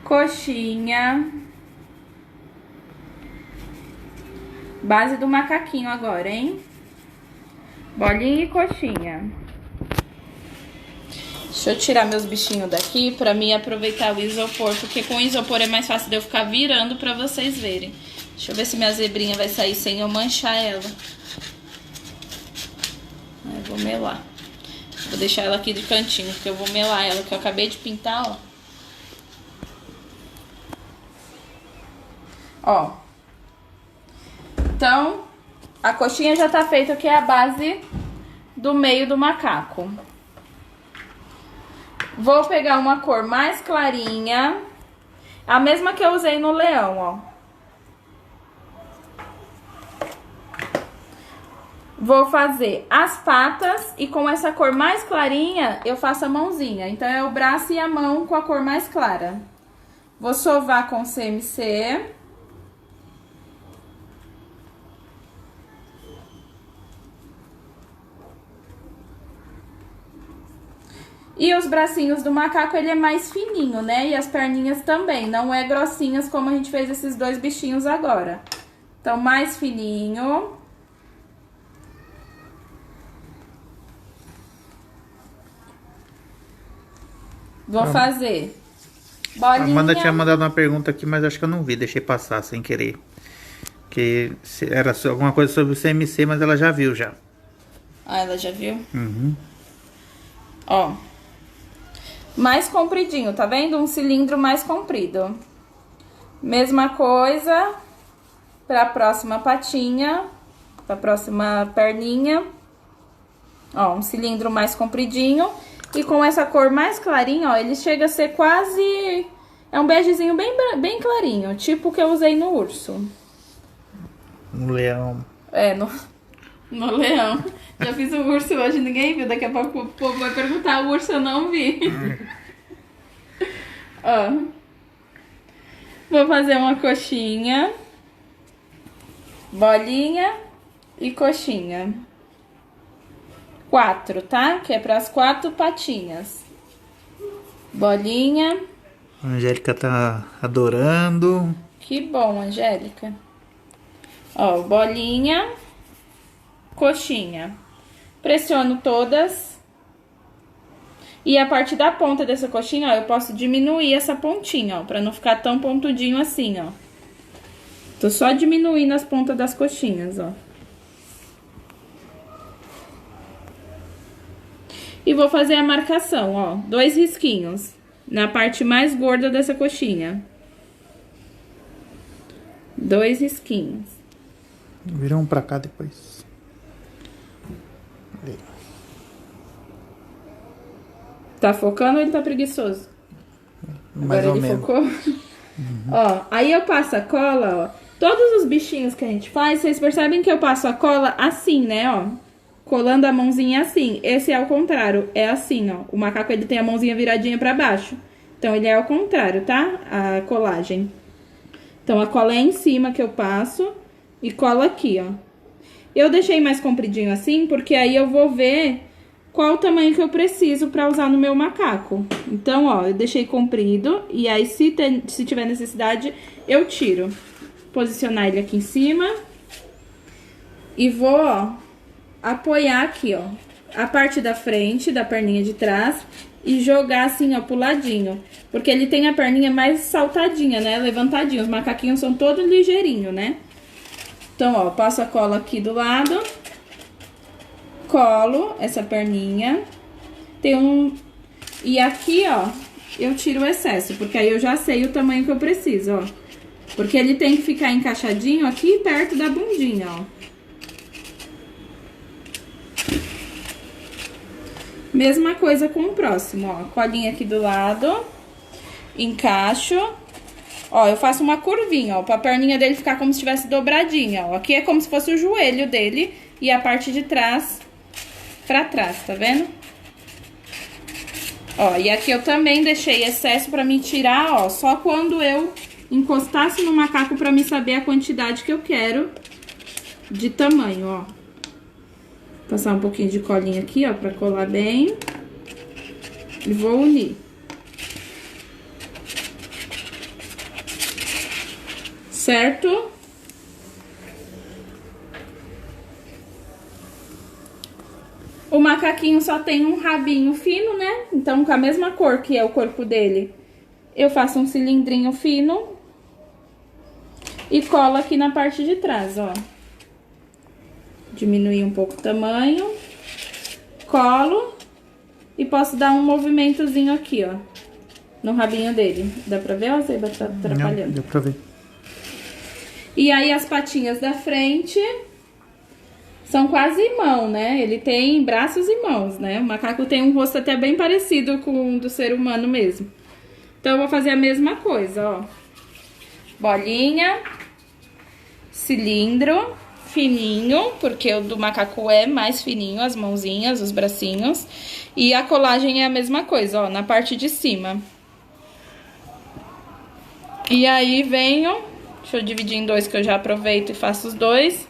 Coxinha. Base do macaquinho agora, hein? Bolinha e coxinha. Deixa eu tirar meus bichinhos daqui pra mim aproveitar o isopor, porque com o isopor é mais fácil de eu ficar virando pra vocês verem. Deixa eu ver se minha zebrinha vai sair sem eu manchar ela. Eu vou melar. Vou deixar ela aqui de cantinho, porque eu vou melar ela, que eu acabei de pintar, ó. Ó. Então, a coxinha já tá feita, que é a base do meio do macaco. Vou pegar uma cor mais clarinha, a mesma que eu usei no leão, ó. Vou fazer as patas e com essa cor mais clarinha eu faço a mãozinha. Então é o braço e a mão com a cor mais clara. Vou sovar com CMC. E os bracinhos do macaco, ele é mais fininho, né? E as perninhas também, não é grossinhas como a gente fez esses dois bichinhos agora. Então, mais fininho. Vou fazer bolinha. A Amanda tinha mandado uma pergunta aqui, mas acho que eu não vi, deixei passar sem querer. Que era alguma coisa sobre o CMC, mas ela já viu já. Ah, ela já viu? Uhum. Ó. Mais compridinho, tá vendo? Um cilindro mais comprido. Mesma coisa pra próxima patinha, pra próxima perninha. Ó, um cilindro mais compridinho. E com essa cor mais clarinha, ó, ele chega a ser quase... É um begezinho bem clarinho, tipo o que eu usei no urso. No leão. É, no leão. Já fiz o urso hoje, ninguém viu. Daqui a pouco o povo vai perguntar, o urso eu não vi. Ó. Vou fazer uma coxinha. Bolinha e coxinha. 4, tá? Que é para as 4 patinhas. Bolinha. A Angélica tá adorando. Que bom, Angélica. Ó, bolinha, coxinha. Pressiono todas. E a parte da ponta dessa coxinha, ó, eu posso diminuir essa pontinha, ó, pra não ficar tão pontudinho assim, ó. Tô só diminuindo as pontas das coxinhas, ó. E vou fazer a marcação, ó, 2 risquinhos na parte mais gorda dessa coxinha. 2 risquinhos. Vira um pra cá depois. Tá focando ou ele tá preguiçoso? Mais Agora ou ele menos. focou? Ó, aí eu passo a cola, ó. Todos os bichinhos que a gente faz, vocês percebem que eu passo a cola assim, né, ó. Colando a mãozinha assim. Esse é ao contrário, é assim, ó. O macaco, ele tem a mãozinha viradinha pra baixo. Então, ele é ao contrário, tá? A colagem. Então, a cola é em cima que eu passo e cola aqui, ó. Eu deixei mais compridinho assim, porque aí eu vou ver qual o tamanho que eu preciso pra usar no meu macaco. Então, ó, eu deixei comprido e aí se tiver necessidade, eu tiro. Posicionar ele aqui em cima. E vou, ó, apoiar aqui, ó, a parte da frente, da perninha de trás e jogar assim, ó, pro ladinho. Porque ele tem a perninha mais saltadinha, né, levantadinha. Os macaquinhos são todos ligeirinhos, né? Então, ó, passo a cola aqui do lado. Colo essa perninha. Tem um... E aqui, ó, eu tiro o excesso, porque aí eu já sei o tamanho que eu preciso, ó. Porque ele tem que ficar encaixadinho aqui perto da bundinha, ó. Mesma coisa com o próximo, ó. Colinha aqui do lado. Encaixo. Ó, eu faço uma curvinha, ó, pra perninha dele ficar como se estivesse dobradinha, ó. Aqui é como se fosse o joelho dele e a parte de trás pra trás, tá vendo? Ó, e aqui eu também deixei excesso pra me tirar, ó, só quando eu encostasse no macaco pra me saber a quantidade que eu quero de tamanho, ó. Passar um pouquinho de colinha aqui, ó, pra colar bem. E vou unir. Certo? O macaquinho só tem um rabinho fino, né? Então, com a mesma cor que é o corpo dele, eu faço um cilindrinho fino e colo aqui na parte de trás, ó. Diminuir um pouco o tamanho, colo E posso dar um movimentozinho aqui, ó, no rabinho dele. Dá pra ver, ó, Zeba? Tá atrapalhando. Não, deu pra ver. E aí as patinhas da frente são quase mão, né? Ele tem braços e mãos, né? O macaco tem um rosto até bem parecido com o do ser humano mesmo. Então eu vou fazer a mesma coisa, ó. Bolinha, cilindro, fininho, porque o do macaco é mais fininho, as mãozinhas, os bracinhos. E a colagem é a mesma coisa, ó, na parte de cima. E aí venho, deixa eu dividir em dois que eu já aproveito e faço os dois.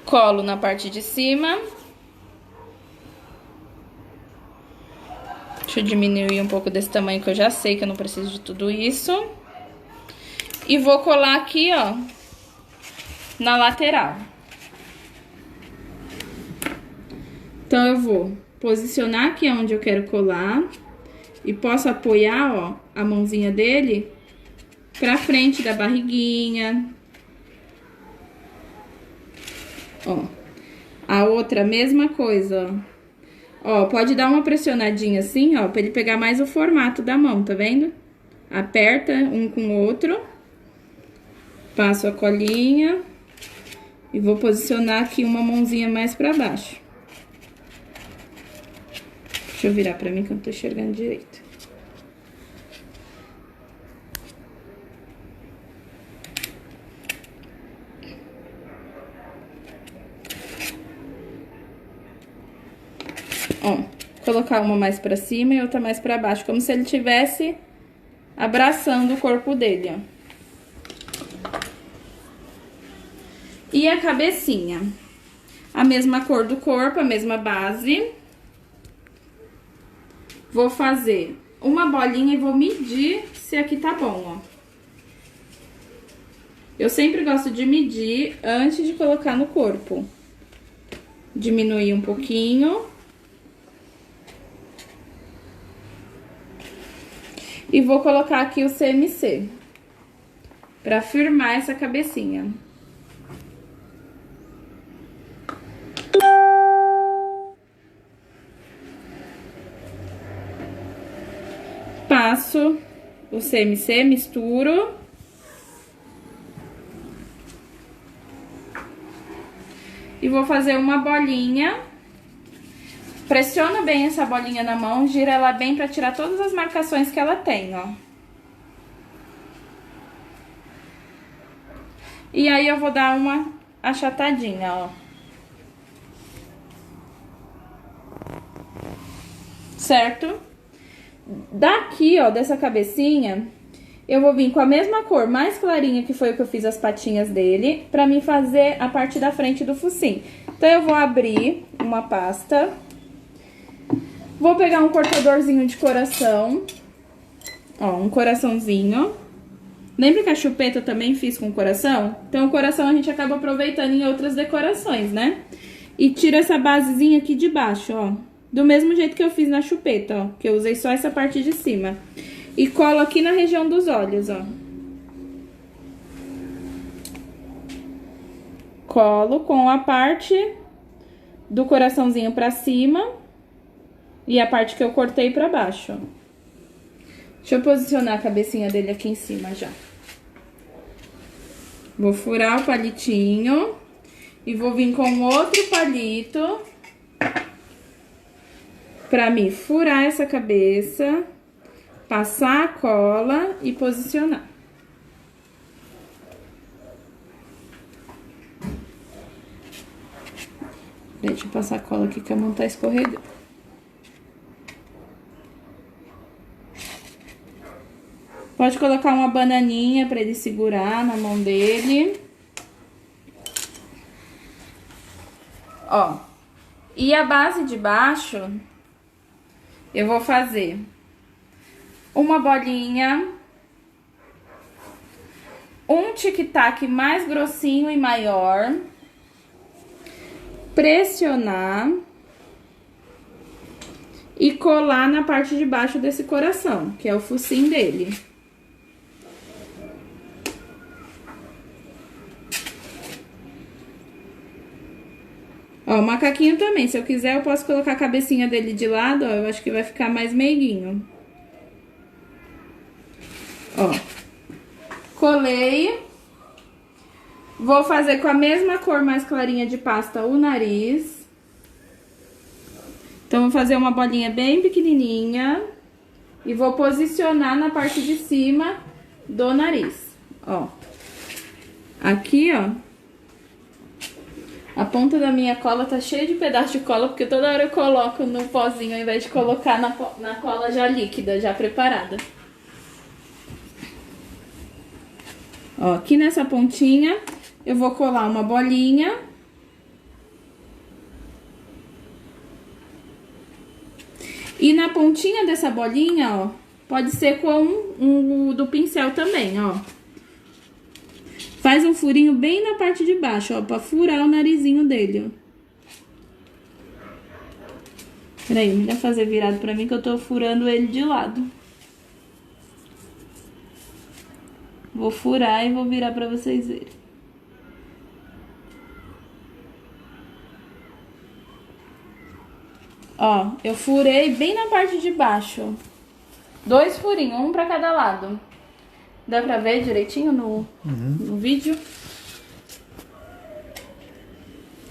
Colo na parte de cima. Deixa eu diminuir um pouco desse tamanho que eu já sei que eu não preciso de tudo isso. E vou colar aqui, ó, na lateral. Então, eu vou posicionar aqui onde eu quero colar. E posso apoiar, ó, a mãozinha dele pra frente da barriguinha. Ó. A outra, mesma coisa, ó. Ó, pode dar uma pressionadinha assim, ó, pra ele pegar mais o formato da mão, tá vendo? Aperta um com o outro. Passo a colinha. E vou posicionar aqui uma mãozinha mais pra baixo. Deixa eu virar pra mim que eu não tô enxergando direito. Ó, colocar uma mais pra cima e outra mais pra baixo, como se ele estivesse abraçando o corpo dele, ó. E a cabecinha. A mesma cor do corpo, a mesma base. Vou fazer uma bolinha e vou medir se aqui tá bom, ó. Eu sempre gosto de medir antes de colocar no corpo. Diminuir um pouquinho. E vou colocar aqui o CMC. Pra firmar essa cabecinha. Passo o CMC, misturo. E vou fazer uma bolinha. Pressiona bem essa bolinha na mão, gira ela bem pra tirar todas as marcações que ela tem, ó. E aí eu vou dar uma achatadinha, ó. Certo? Daqui, ó, dessa cabecinha, eu vou vir com a mesma cor mais clarinha que foi o que eu fiz as patinhas dele, pra mim fazer a parte da frente do focinho. Então, eu vou abrir uma pasta, vou pegar um cortadorzinho de coração, ó, um coraçãozinho. Lembra que a chupeta eu também fiz com coração? Então, o coração a gente acaba aproveitando em outras decorações, né? E tira essa basezinha aqui de baixo, ó. Do mesmo jeito que eu fiz na chupeta, ó. Que eu usei só essa parte de cima. E colo aqui na região dos olhos, ó. Colo com a parte do coraçãozinho pra cima. E a parte que eu cortei pra baixo, ó. Deixa eu posicionar a cabecinha dele aqui em cima já. Vou furar o palitinho. E vou vir com outro palito. Pra mim furar essa cabeça, passar a cola e posicionar. Deixa eu passar a cola aqui que a mão tá escorregando. Pode colocar uma bananinha pra ele segurar na mão dele. Ó. E a base de baixo... eu vou fazer uma bolinha, um tic-tac mais grossinho e maior, pressionar e colar na parte de baixo desse coração, que é o focinho dele. Ó, o macaquinho também, se eu quiser eu posso colocar a cabecinha dele de lado, ó, eu acho que vai ficar mais meiguinho. Ó, colei. Vou fazer com a mesma cor mais clarinha de pasta o nariz. Então, vou fazer uma bolinha bem pequenininha e vou posicionar na parte de cima do nariz, ó. Aqui, ó, a ponta da minha cola tá cheia de pedaço de cola, porque toda hora eu coloco no pozinho ao invés de colocar na cola já líquida, já preparada. Ó, aqui nessa pontinha eu vou colar uma bolinha. E na pontinha dessa bolinha, ó, pode ser com do pincel também, ó. Faz um furinho bem na parte de baixo, ó, pra furar o narizinho dele, ó. Peraí, melhor fazer virado pra mim que eu tô furando ele de lado. Vou furar e vou virar pra vocês verem. Ó, eu furei bem na parte de baixo. 2 furinhos, um pra cada lado. Dá pra ver direitinho no vídeo?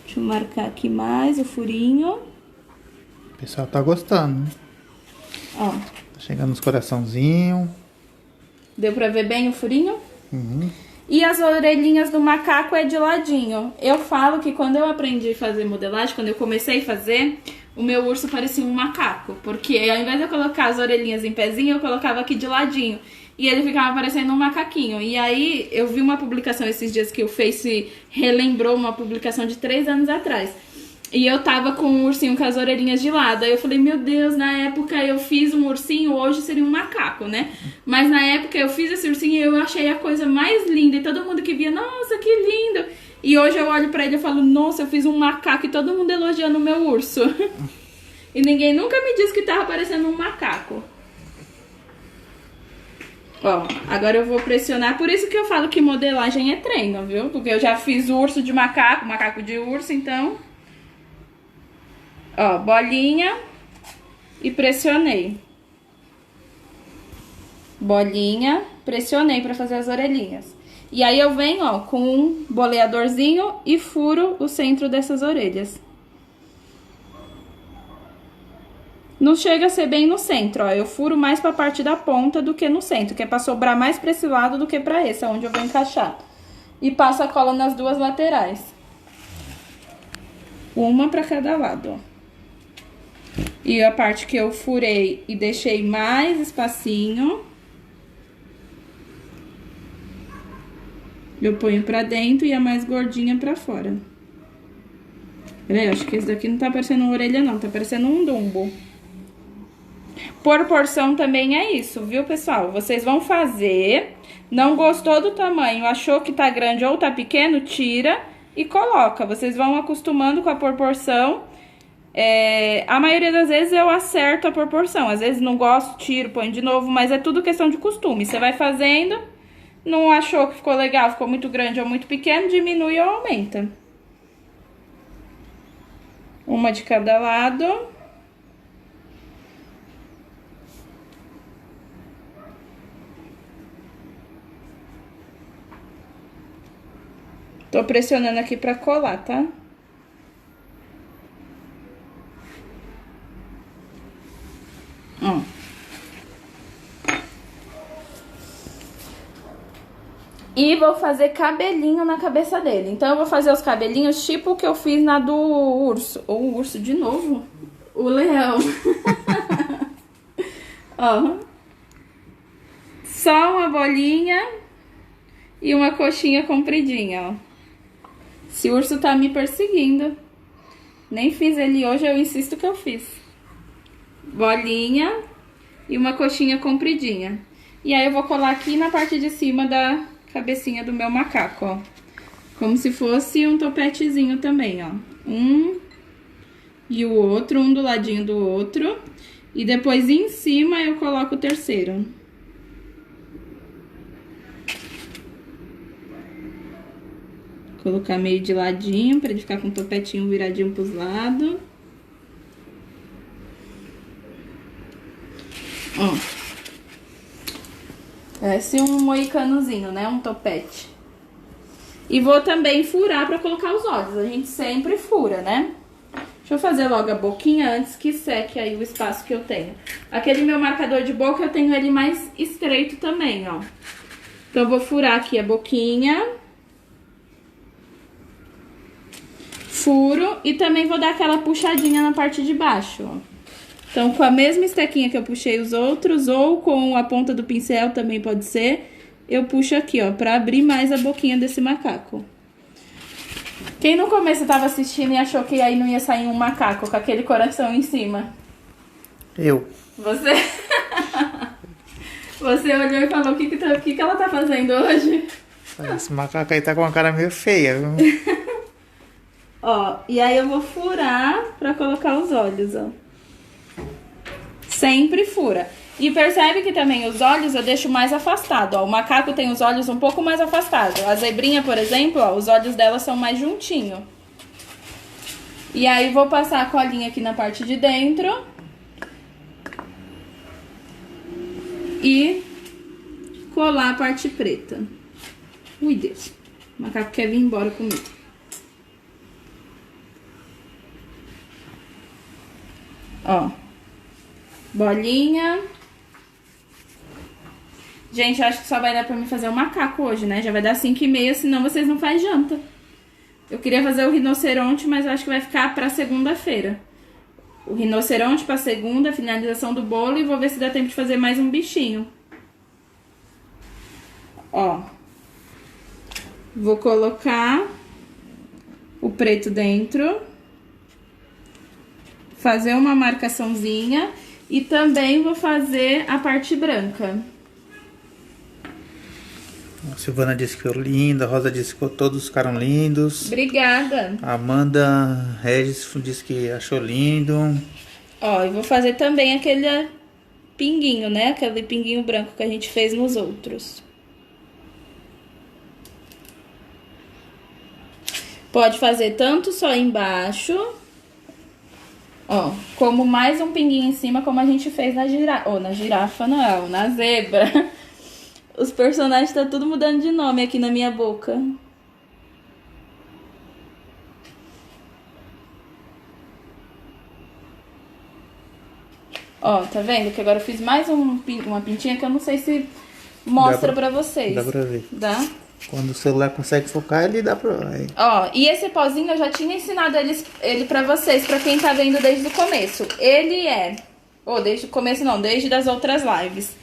Deixa eu marcar aqui mais o furinho. O pessoal tá gostando, né? Ó. Tá chegando nos coraçãozinhos. Deu pra ver bem o furinho? Uhum. E as orelhinhas do macaco é de ladinho. Eu falo que quando eu aprendi a fazer modelagem, quando eu comecei a fazer, o meu urso parecia um macaco. Porque ao invés de eu colocar as orelhinhas em pezinho, eu colocava aqui de ladinho. E ele ficava parecendo um macaquinho. E aí eu vi uma publicação esses dias que o Face relembrou uma publicação de 3 anos atrás. E eu tava com um ursinho com as orelhinhas de lado. Aí eu falei, meu Deus, na época eu fiz um ursinho, hoje seria um macaco, né? Mas na época eu fiz esse ursinho e eu achei a coisa mais linda. E todo mundo que via, nossa, que lindo. E hoje eu olho pra ele e falo, nossa, eu fiz um macaco e todo mundo elogiando o meu urso. E ninguém nunca me disse que tava parecendo um macaco. Ó, agora eu vou pressionar, por isso que eu falo que modelagem é treino, viu? Porque eu já fiz urso de macaco, macaco de urso, então... Ó, bolinha e pressionei. Bolinha, pressionei pra fazer as orelhinhas. E aí eu venho, ó, com um boleadorzinho e furo o centro dessas orelhas. Não chega a ser bem no centro, ó. Eu furo mais pra parte da ponta do que no centro, que é pra sobrar mais pra esse lado do que pra esse, onde eu vou encaixar. E passo a cola nas duas laterais. Uma pra cada lado, ó. E a parte que eu furei e deixei mais espacinho, eu ponho pra dentro e a mais gordinha pra fora. Peraí, acho que esse daqui não tá parecendo uma orelha não, tá parecendo um dumbo. Proporção também é isso, viu, pessoal? Vocês vão fazer, não gostou do tamanho, achou que tá grande ou tá pequeno, tira e coloca. Vocês vão acostumando com a proporção. A maioria das vezes eu acerto a proporção, às vezes não gosto, tiro, ponho de novo, mas é tudo questão de costume. Você vai fazendo, não achou que ficou legal, ficou muito grande ou muito pequeno, diminui ou aumenta. Uma de cada lado. Tô pressionando aqui pra colar, tá? Ó. E vou fazer cabelinho na cabeça dele. Então, eu vou fazer os cabelinhos tipo o que eu fiz na do urso. Ou o urso de novo? O leão. Ó. Só uma bolinha e uma coxinha compridinha, ó. Esse urso tá me perseguindo. Nem fiz ele hoje, eu insisto que eu fiz. Bolinha e uma coxinha compridinha. E aí eu vou colar aqui na parte de cima da cabecinha do meu macaco, ó. Como se fosse um topetezinho também, ó. Um e o outro, um do ladinho do outro. E depois em cima eu coloco o terceiro. Colocar meio de ladinho, pra ele ficar com o topetinho viradinho pros lados. Ó. Parece um moicanozinho, né? Um topete. E vou também furar pra colocar os olhos. A gente sempre fura, né? Deixa eu fazer logo a boquinha antes que seque aí o espaço que eu tenho. Aquele meu marcador de boca, eu tenho ele mais estreito também, ó. Então, eu vou furar aqui a boquinha. Furo e também vou dar aquela puxadinha na parte de baixo, ó. Então, com a mesma estequinha que eu puxei os outros, ou com a ponta do pincel também pode ser, eu puxo aqui, ó, pra abrir mais a boquinha desse macaco. Quem no começo tava assistindo e achou que aí não ia sair um macaco com aquele coração em cima? Eu. Você? Você olhou e falou, o que ela tá fazendo hoje? Esse macaco aí tá com uma cara meio feia, viu? Ó, e aí eu vou furar pra colocar os olhos, ó. Sempre fura. E percebe que também os olhos eu deixo mais afastado, ó. O macaco tem os olhos um pouco mais afastados. A zebrinha, por exemplo, ó, os olhos dela são mais juntinhos. E aí vou passar a colinha aqui na parte de dentro. E colar a parte preta. Ui, Deus. O macaco quer vir embora comigo. Ó. Bolinha. Gente, eu acho que só vai dar pra mim fazer o macaco hoje, né? Já vai dar 5h30, senão vocês não fazem janta. Eu queria fazer o rinoceronte, mas eu acho que vai ficar pra segunda-feira. O rinoceronte pra segunda, finalização do bolo, e vou ver se dá tempo de fazer mais um bichinho. Ó. Vou colocar o preto dentro. Fazer uma marcaçãozinha. E também vou fazer a parte branca. A Silvana disse que ficou linda, a Rosa disse que todos ficaram lindos. Obrigada. A Amanda Regis disse que achou lindo. Ó, eu vou fazer também aquele pinguinho, né? Aquele pinguinho branco que a gente fez nos outros. Pode fazer tanto só embaixo, ó, como mais um pinguinho em cima, como a gente fez na girafa. Ou na girafa não, na zebra. Os personagens tá tudo mudando de nome aqui na minha boca. Ó, tá vendo? Que agora eu fiz mais uma pintinha que eu não sei se mostra pra vocês. Dá pra ver. Dá? Quando o celular consegue focar, ele dá pra... Ó, e esse pozinho eu já tinha ensinado ele pra vocês, pra quem tá vendo desde o começo. Ele é... desde o começo não, desde das outras lives.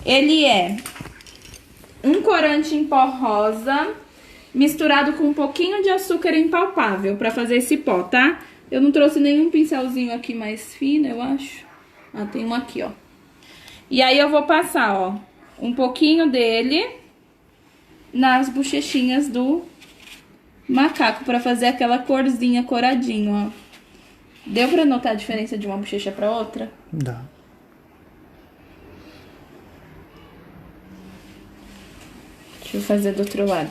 Ele é um corante em pó rosa misturado com um pouquinho de açúcar impalpável pra fazer esse pó, tá? Eu não trouxe nenhum pincelzinho aqui mais fino, eu acho. Ah, tem um aqui, ó. E aí eu vou passar, ó, um pouquinho dele nas bochechinhas do macaco pra fazer aquela corzinha coradinho, ó. Deu pra notar a diferença de uma bochecha pra outra? Dá. Deixa eu fazer do outro lado.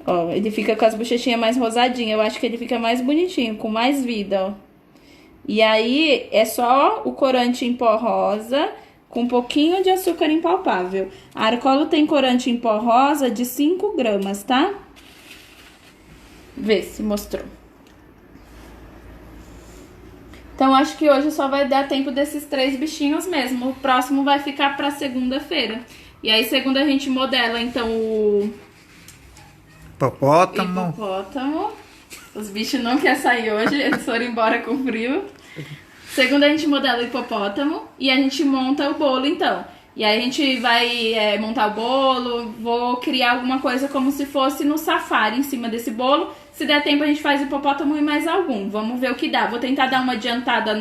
Ó, ele fica com as bochechinhas mais rosadinhas. Eu acho que ele fica mais bonitinho, com mais vida, ó. E aí, é só o corante em pó rosa com um pouquinho de açúcar impalpável. A Arcolo tem corante em pó rosa de 5 gramas, tá? Vê se mostrou. Então, acho que hoje só vai dar tempo desses 3 bichinhos mesmo. O próximo vai ficar pra segunda-feira. E aí, segunda a gente modela, então, o... hipopótamo. Os bichos não querem sair hoje, eles foram embora com frio. Segunda a gente modela o hipopótamo e a gente monta o bolo, então. E aí a gente vai montar o bolo, vou criar alguma coisa como se fosse no safari em cima desse bolo. Se der tempo a gente faz o hipopótamo e mais algum, vamos ver o que dá. Vou tentar dar uma adiantada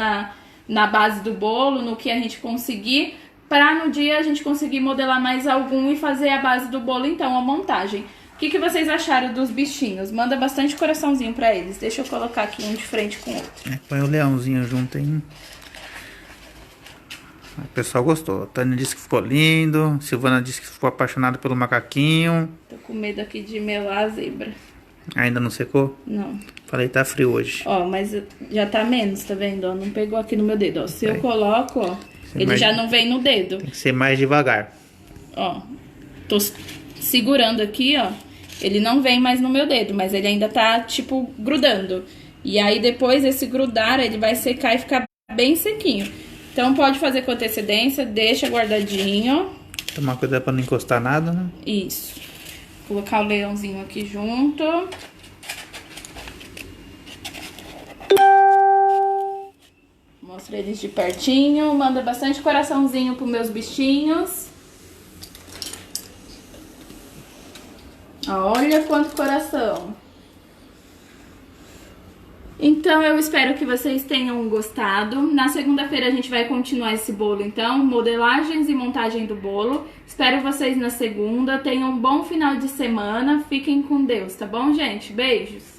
na base do bolo, no que a gente conseguir, pra no dia a gente conseguir modelar mais algum e fazer a base do bolo, então, a montagem. O que vocês acharam dos bichinhos? Manda bastante coraçãozinho pra eles. Deixa eu colocar aqui um de frente com o outro. Põe o leãozinho junto, hein? O pessoal gostou. A Tânia disse que ficou lindo. Silvana disse que ficou apaixonada pelo macaquinho. Tô com medo aqui de melar a zebra. Ainda não secou? Não. Falei, tá frio hoje. Ó, mas já tá menos, tá vendo? Ó, não pegou aqui no meu dedo, ó. Se eu coloco, ó, ele já não vem no dedo. Tem que ser mais devagar. Ó, tô segurando aqui, ó. Ele não vem mais no meu dedo, mas ele ainda tá, tipo, grudando. E aí, depois desse grudar, ele vai secar e ficar bem sequinho. Então, pode fazer com antecedência, deixa guardadinho. Tomar cuidado pra não encostar nada, né? Isso. Colocar o leãozinho aqui junto. Mostra eles de pertinho. Manda bastante coraçãozinho pros meus bichinhos. Olha quanto coração. Então, eu espero que vocês tenham gostado. Na segunda-feira a gente vai continuar esse bolo, então, modelagens e montagem do bolo. Espero vocês na segunda. Tenham um bom final de semana. Fiquem com Deus, tá bom, gente? Beijos!